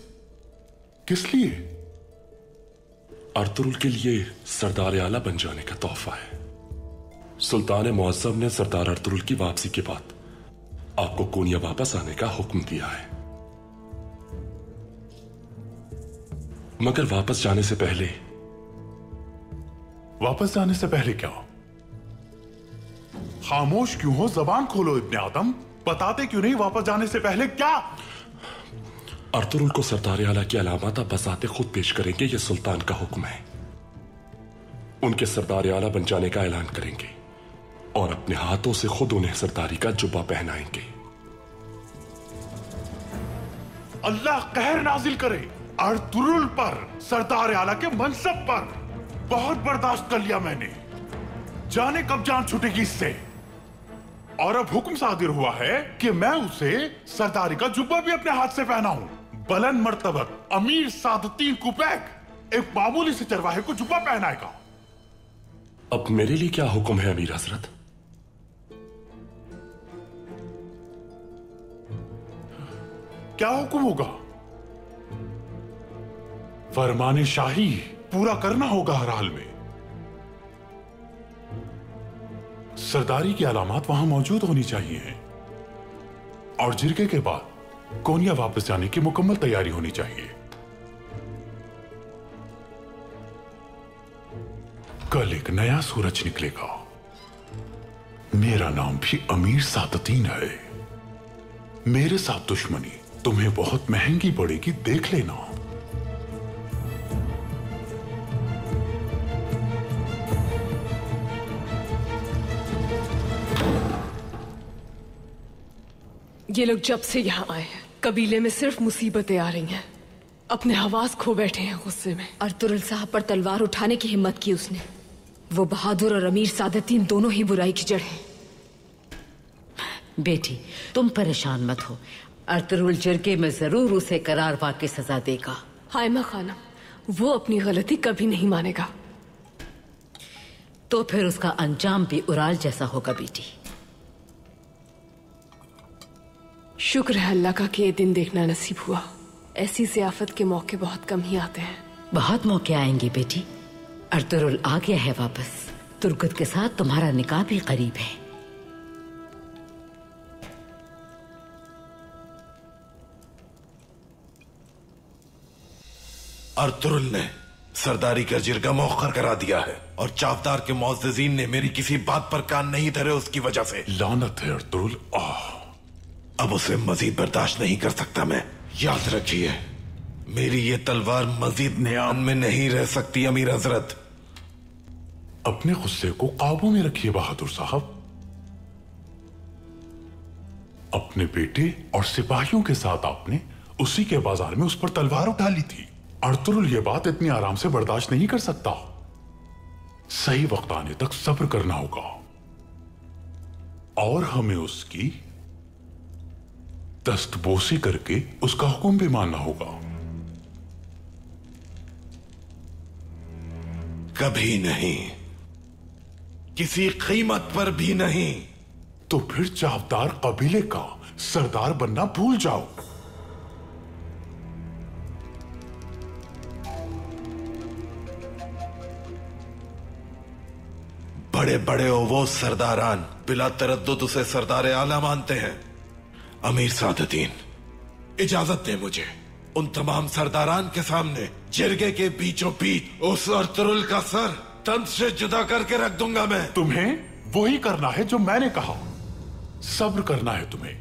किस लिए? अर्तुरुल के लिए सरदार आला बन जाने का तोहफा है। सुल्तान मुअज्जम ने सरदार अर्तुरुल की वापसी के बाद आपको कोनिया वापस आने का हुक्म दिया है, मगर वापस जाने से पहले क्या? खामोश क्यों हो? जबान खोलो इब्ने आदम। बताते क्यों नहीं वापस जाने से पहले क्या? अर्तुरुल को सरदार आला की अलामत आप बसाते खुद पेश करेंगे, यह सुल्तान का हुक्म है। उनके सरदार आला बन जाने का ऐलान करेंगे और अपने हाथों से खुद उन्हें सरदारी का जुब्बा पहनाएंगे। अल्लाह कहर नाजिल करे अर्तुरुल पर, सरदार आला के मनसब पर। बहुत बर्दाश्त कर लिया मैंने, जाने कब जान छूटेगी इससे। और अब हुक्म सादिर हुआ है कि मैं उसे सरदारी का जुब्बा भी अपने हाथ से पहनाऊं। बुलंद मर्तबत अमीर सादतीन कुपैक एक मामूली से चरवाहे को जुब्बा पहनाएगा। अब मेरे लिए क्या हुक्म है अमीर हजरत? क्या हुक्म होगा? फरमाने शाही पूरा करना होगा हर हाल में। सरदारी की अलामत वहां मौजूद होनी चाहिए और जिरगे के बाद कोनिया वापस जाने की मुकम्मल तैयारी होनी चाहिए। कल एक नया सूरज निकलेगा। मेरा नाम भी अमीर सादतीन है। मेरे साथ दुश्मनी तुम्हें बहुत महंगी पड़ेगी, देख लेना। ये लोग जब से यहाँ आए हैं कबीले में सिर्फ मुसीबतें आ रही हैं। अपने हवास खो बैठे हैं गुस्से में। अर्तुरुल साहब पर तलवार उठाने की हिम्मत की उसने। वो बहादुर और अमीर सादतीन दोनों ही बुराई की जड़ हैं। बेटी तुम परेशान मत हो, अर्तुरुल जिरगे में जरूर उसे करारवा की सजा देगा। हायमा खानम, वो अपनी गलती कभी नहीं मानेगा। तो फिर उसका अंजाम भी उराल जैसा होगा बेटी। शुक्र है अल्लाह का कि ये दिन देखना नसीब हुआ। ऐसी ज़ियाफत के मौके बहुत कम ही आते हैं। बहुत मौके आएंगे बेटी। अर्तुरुल आ गया है वापस। तुर्गत के साथ तुम्हारा निकाह भी करीब है। अर्तुरुल ने सरदारी का जिरगा मौखर करा दिया है और चावदार के मुअज्जिज़ीन ने मेरी किसी बात पर कान नहीं धरे उसकी वजह से। लानत है अर्तुरुल। अब उसे मजीद बर्दाश्त नहीं कर सकता मैं। याद रखिए, मेरी ये तलवार मजीद न्यान में नहीं रह सकती अमीर हजरत। अपने गुस्से को काबू में रखिए बहादुर साहब। अपने बेटे और सिपाहियों के साथ आपने उसी के बाजार में उस पर तलवार उठा ली थी। अर्तुरुल ये बात इतनी आराम से बर्दाश्त नहीं कर सकता। सही वक्त आने तक सब्र करना होगा और हमें उसकी दस्तबोसी करके उसका हुक्म भी मानना होगा। कभी नहीं, किसी कीमत पर भी नहीं। तो फिर चावदार कबीले का सरदार बनना भूल जाओ। बड़े बड़े वो सरदारान बिला तरद्दुद उसे सरदार आला मानते हैं। अमीर सादुद्दीन, इजाजत दे मुझे उन तमाम सरदारान के सामने जिरगे के बीचों बीच उस अर्तुरुल का सर तन से जुदा करके रख दूंगा मैं। तुम्हें वही करना है जो मैंने कहा। सब्र करना है तुम्हें।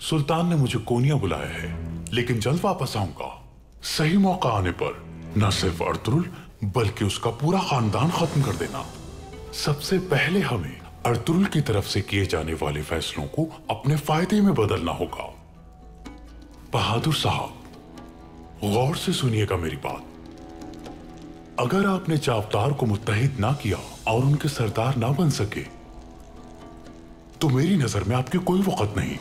सुल्तान ने मुझे कोनिया बुलाया है, लेकिन जल्द वापस आऊंगा। सही मौका आने पर न सिर्फ अर्तुरुल बल्कि उसका पूरा खानदान खत्म कर देना। सबसे पहले हमें अर्तुरुल की तरफ से किए जाने वाले फैसलों को अपने फायदे में बदलना होगा। बहादुर साहब, गौर से सुनिएगा मेरी बात। अगर आपने चावदार को मुत्तहिद ना किया और उनके सरदार ना बन सके तो मेरी नजर में आपकी कोई वक़्त नहीं।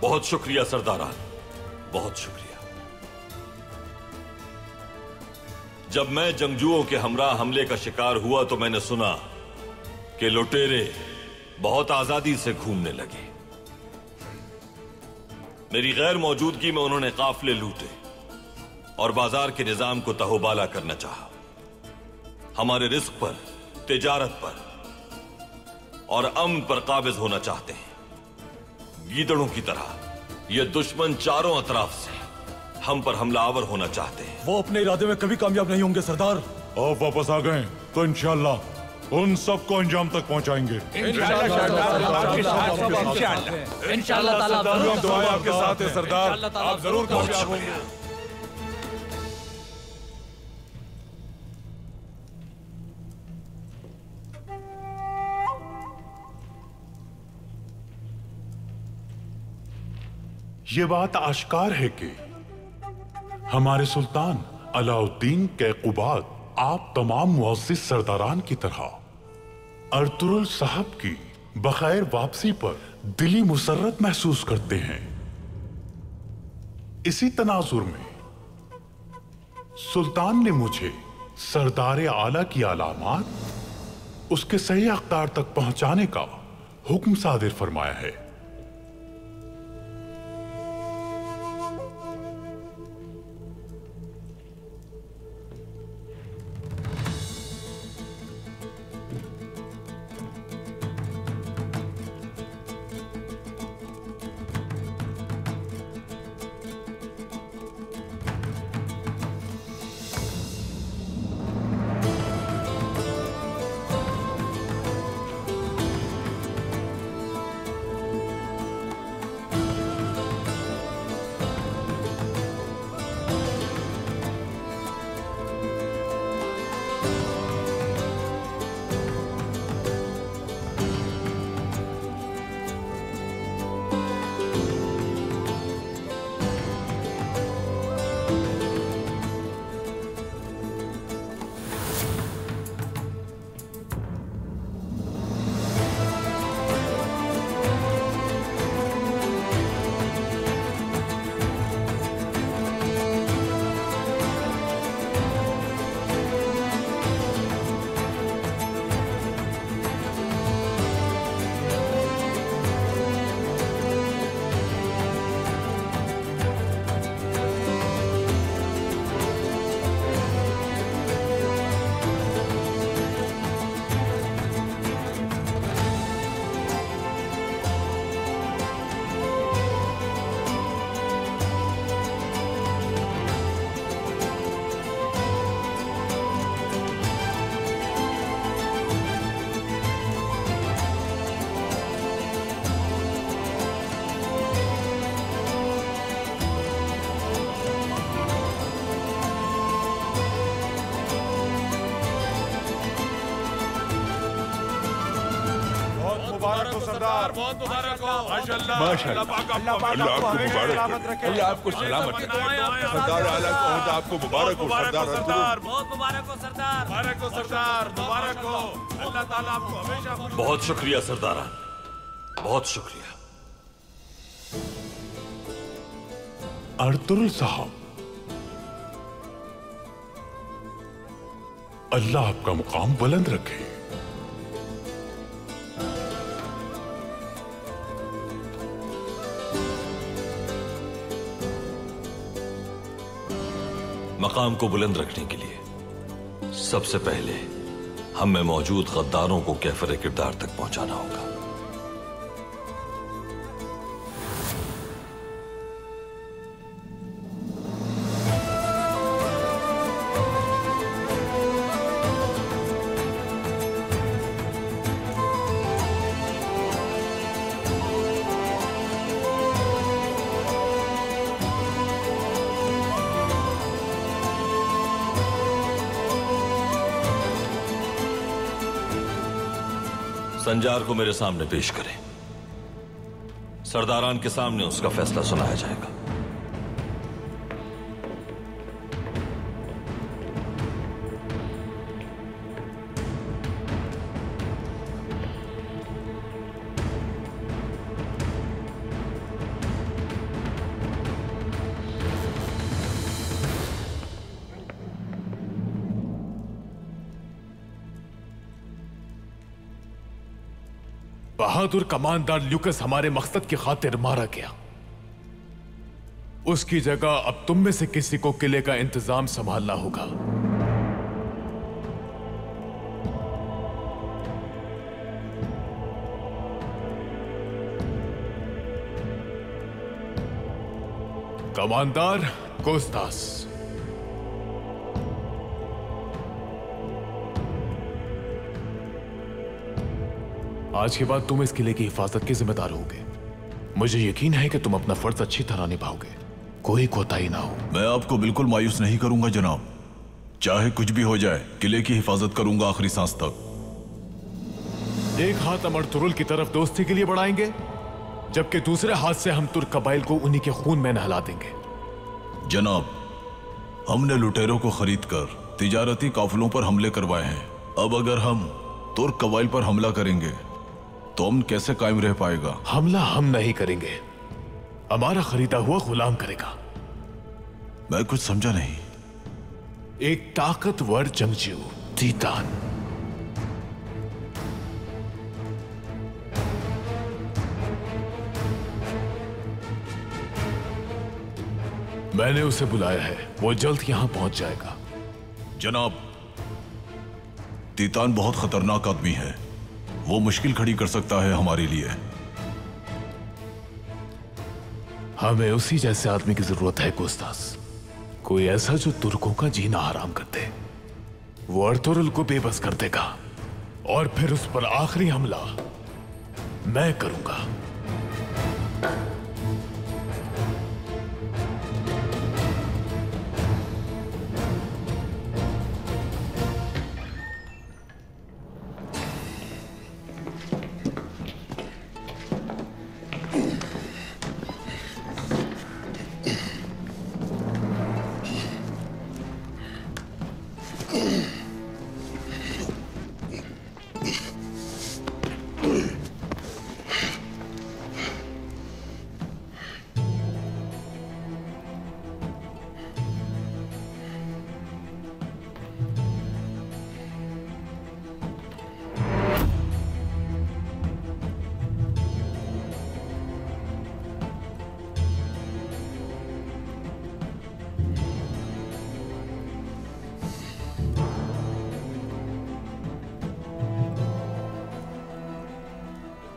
बहुत शुक्रिया सरदारान, बहुत शुक्रिया। जब मैं जंगजुओं के हमरा हमले का शिकार हुआ तो मैंने सुना कि लुटेरे बहुत आजादी से घूमने लगे। मेरी गैर मौजूदगी में उन्होंने काफले लूटे और बाजार के निजाम को तहोबाला करना चाहा। हमारे रिस्क पर, तिजारत पर और अमन पर काबिज होना चाहते हैं। गीदड़ों की तरह ये दुश्मन चारों अतराफ से हम पर हमलावर होना चाहते हैं। वो अपने इरादे में कभी कामयाब नहीं होंगे सरदार। और वापस आ गए तो इंशाल्लाह उन सबको अंजाम तक पहुंचाएंगे। इंशाल्लाह ताला दुआएं आपके साथ है सरदार, आप जरूर कामयाब होंगे। ये बात आश्कार है कि हमारे सुल्तान अलाउद्दीन कैकुबाद आप तमाम मुअज़्ज़िज़ सरदारान की तरह अर्तुरुल साहब की बखैर वापसी पर दिली मुसर्रत महसूस करते हैं। इसी तनाजुर में सुल्तान ने मुझे सरदार आला की अलामात उसके सही अख्तार तक पहुंचाने का हुक्म सादिर फरमाया है। सरदार, बहुत मुबारक हो। माशाअल्लाह, अल्लाह आपको मुबारक रखे, अल्लाह आपको सलामत रखे। सरदार आला को आपको मुबारक हो सरदार, बहुत मुबारक हो सरदार, मुबारक हो सरदार, मुबारक हो। अल्लाह ताला आपको हमेशा बहुत शुक्रिया सरदारान, बहुत शुक्रिया। अर्तुरुल साहब, अल्लाह आपका मुकाम बुलंद रखे। मकाम को बुलंद रखने के लिए सबसे पहले हम में मौजूद गद्दारों को कैफर किरदार तक पहुंचाना होगा। संजार को मेरे सामने पेश करें। सरदारान के सामने उसका फैसला सुनाया जाएगा। बहादुर कमांडर ल्यूकस हमारे मकसद की खातिर मारा गया। उसकी जगह अब तुम में से किसी को किले का इंतजाम संभालना होगा। कमांडर कोस्तास। आज के बाद तुम इस किले की हिफाजत के जिम्मेदार होगे। मुझे यकीन है कि तुम अपना फर्ज अच्छी तरह निभाओगे, कोई कोताही ना हो। मैं आपको बिल्कुल मायूस नहीं करूंगा जनाब। चाहे कुछ भी हो जाए, किले की हिफाजत करूंगा आखिरी सांस तक। एक हाथ हम अर्तुरुल की तरफ दोस्ती के लिए बढ़ाएंगे, जबकि दूसरे हाथ से हम तुर्क कबाइल को उन्हीं के खून में नहला देंगे। जनाब, हमने लुटेरों को खरीदकर तिजारती काफिलों पर हमले करवाए हैं। अब अगर हम तुर्क कबाइल पर हमला करेंगे तो हम कैसे कायम रह पाएगा? हमला हम नहीं करेंगे, हमारा खरीदा हुआ गुलाम करेगा। मैं कुछ समझा नहीं। एक ताकतवर जंगजू तीतान। मैंने उसे बुलाया है, वो जल्द यहां पहुंच जाएगा। जनाब, तीतान बहुत खतरनाक आदमी है, वो मुश्किल खड़ी कर सकता है हमारे लिए। हमें उसी जैसे आदमी की जरूरत है कोस्तास, कोई ऐसा जो तुर्कों का जीना हराम कर दे। वो अर्तुरुल को बेबस कर देगा और फिर उस पर आखिरी हमला मैं करूंगा।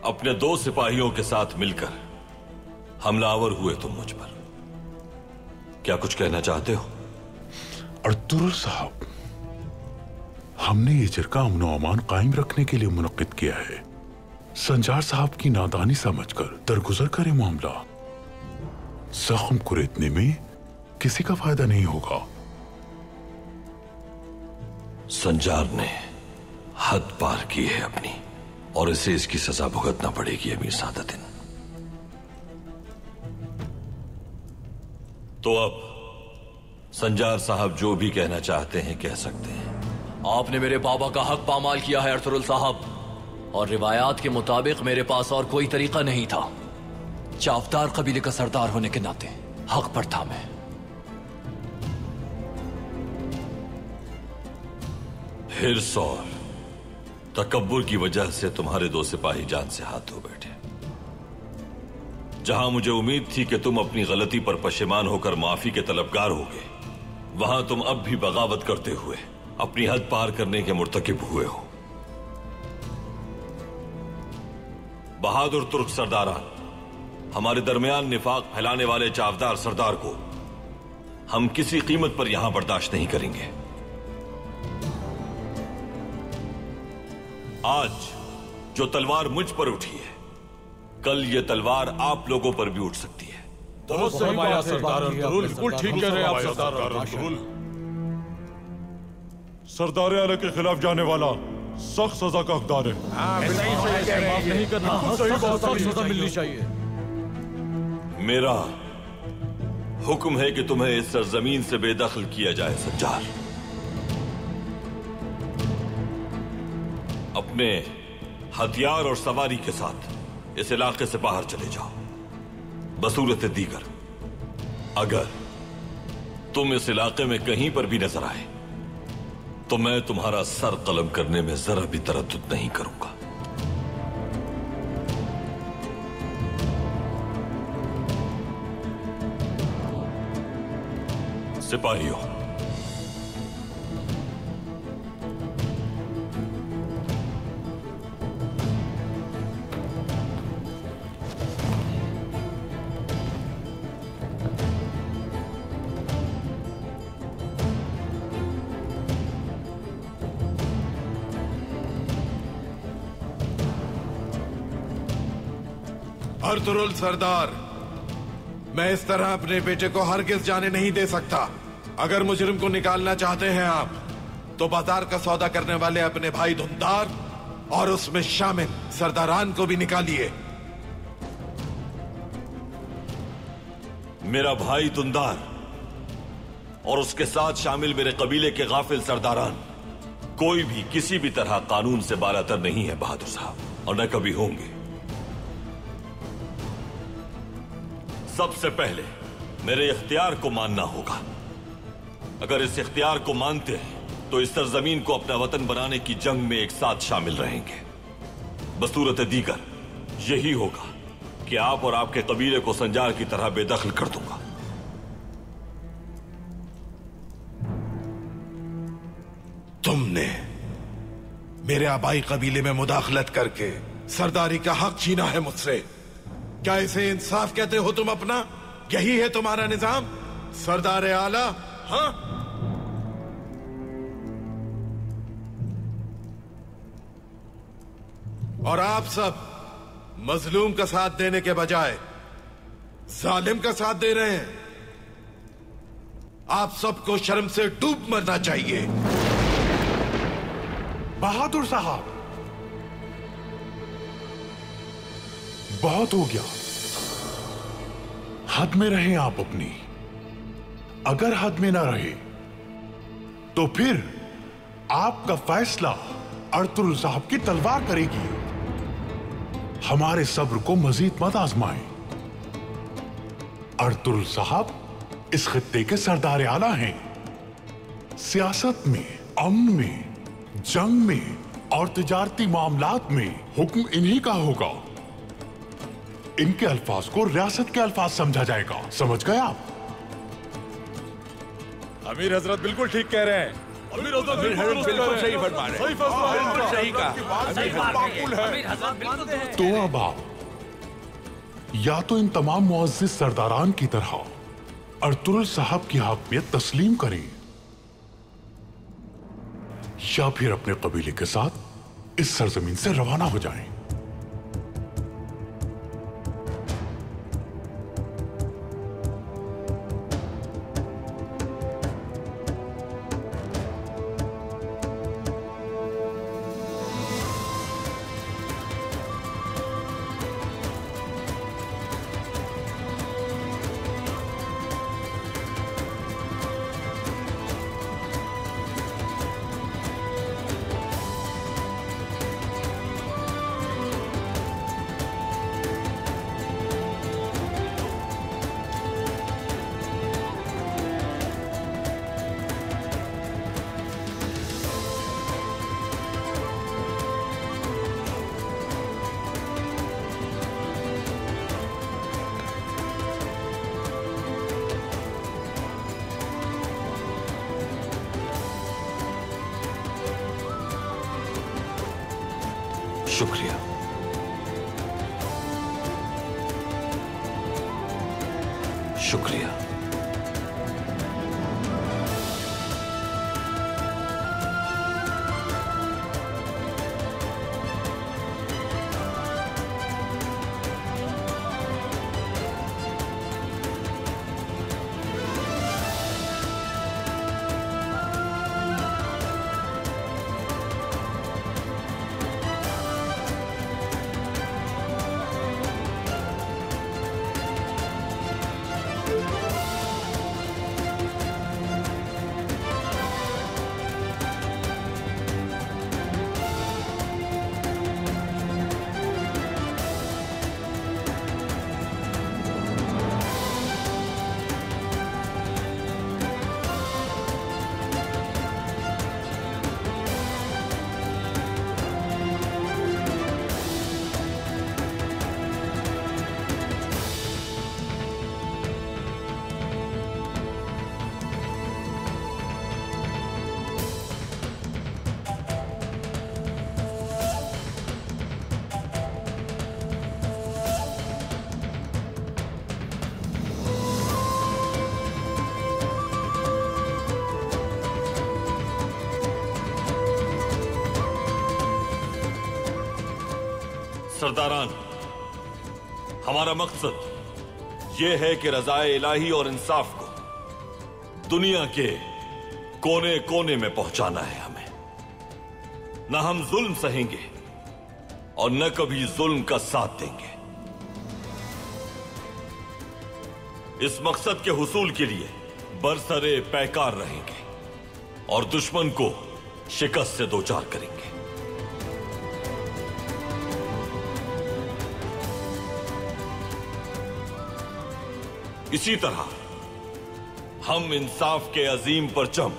अपने 2 सिपाहियों के साथ मिलकर हमलावर हुए तुम मुझ पर। क्या कुछ कहना चाहते हो? अर्तुरुल साहब, हमने ये जरका अमन व अमान कायम रखने के लिए मुनक्किद किया है। संजार साहब की नादानी समझकर दरगुजर करे मामला। जख्म कुरेदने में किसी का फायदा नहीं होगा। संजार ने हद पार की है अपनी, और इसे इसकी सजा भुगतना पड़ेगी अमीर सादतिन। तो अब संजार साहब जो भी कहना चाहते हैं कह सकते हैं। आपने मेरे बाबा का हक पामाल किया है अर्तुरुल साहब, और रिवायात के मुताबिक मेरे पास और कोई तरीका नहीं था। चावदार कबीले का सरदार होने के नाते हक पर था मैं। हिर्स और तकब्बुर की वजह से तुम्हारे 2 सिपाही जान से हाथ धो बैठे। जहां मुझे उम्मीद थी कि तुम अपनी गलती पर पशेमान होकर माफी के तलबगार होगे, वहां तुम अब भी बगावत करते हुए अपनी हद पार करने के मुर्तकिब हुए हो। बहादुर तुर्क सरदारान, हमारे दरमियान निफाक फैलाने वाले चावदार सरदार को हम किसी कीमत पर यहां बर्दाश्त नहीं करेंगे। आज जो तलवार मुझ पर उठी है, कल ये तलवार आप लोगों पर भी उठ सकती है। बहुत सही बात है सरदार अर्तुरुल, बिल्कुल ठीक कह रहे हैं आप सरदार अर्तुरुल। सरदार आला के खिलाफ जाने वाला सख्त सजा का हकदार है। माफ नहीं करना, सही सजा मिलनी चाहिए। मेरा हुक्म है कि तुम्हें इस सरजमीन से बेदखल किया जाए। संजार, अपने हथियार और सवारी के साथ इस इलाके से बाहर चले जाओ। बसूरत दीगर, अगर तुम इस इलाके में कहीं पर भी नजर आए तो मैं तुम्हारा सर कलम करने में जरा भी तरद्दुद नहीं करूंगा। सिपाहियों, अर्तुरुल सरदार, मैं इस तरह अपने बेटे को हरगिज जाने नहीं दे सकता। अगर मुजरिम को निकालना चाहते हैं आप, तो बाजार का सौदा करने वाले अपने भाई धुंधार और उसमें शामिल सरदारान को भी निकालिए। मेरा भाई धुंधार और उसके साथ शामिल मेरे कबीले के गाफिल सरदारान कोई भी किसी भी तरह कानून से बालातर नहीं है बहादुर साहब, और न कभी होंगे। सबसे पहले मेरे इख्तियार को मानना होगा। अगर इस इख्तियार को मानते हैं तो इस सरजमीन को अपना वतन बनाने की जंग में एक साथ शामिल रहेंगे। बसूरत दीगर यही होगा कि आप और आपके कबीले को संजार की तरह बेदखल कर दूंगा। तुमने मेरे आबाई कबीले में मुदाखलत करके सरदारी का हक छीना है मुझसे। क्या इसे इंसाफ कहते हो तुम अपना? यही है तुम्हारा निजाम सरदार आला? हाँ, और आप सब मजलूम का साथ देने के बजाय जालिम का साथ दे रहे हैं। आप सबको शर्म से डूब मरना चाहिए। बहादुर साहब, बहुत हो गया। हद में रहे आप अपनी। अगर हद में ना रहे तो फिर आपका फैसला अर्तुरुल साहब की तलवार करेगी। हमारे सब्र को मजीद मत आजमाएं। अर्तुरुल साहब इस खित्ते के सरदार आला हैं। सियासत में, अमन में, जंग में और तिजारती मामलात में हुक्म इन्हीं का होगा। इनके अल्फाज को रियासत के अल्फाज समझा जाएगा। समझ गए आप? अमीर हजरत बिल्कुल ठीक कह रहे हैं। अमीर हजरत बिल्कुल सही फरमा रहे हैं। सही फैसला है, बिल्कुल सही कहा। माकूल है। तो अब आप या तो इन तमाम मुअज़्ज़िज़ सरदारान की तरह अर्तुरुल साहब की हाकमियत तस्लीम करें, या फिर अपने कबीले के साथ इस सरजमीन से रवाना हो जाएं। शुक्रिया। शुक्रिया। सरदारान, हमारा मकसद यह है कि रज़ाए इलाही और इंसाफ को दुनिया के कोने कोने में पहुंचाना है हमें। न हम जुल्म सहेंगे और न कभी जुल्म का साथ देंगे। इस मकसद के हुसूल के लिए बरसरे पैकार रहेंगे और दुश्मन को शिकस्त से दो चार करेंगे। इसी तरह हम इंसाफ के अजीम परचम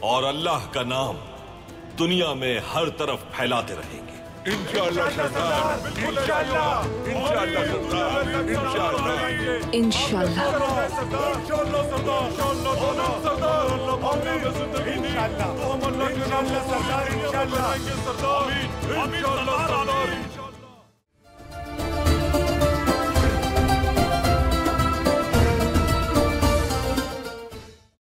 और अल्लाह का नाम दुनिया में हर तरफ फैलाते रहेंगे। इंशाअल्लाह सरदार, इंशाअल्लाह, इंशाअल्लाह सरदार, इंशाअल्लाह, इंशाअल्लाह, इंशाअल्लाह,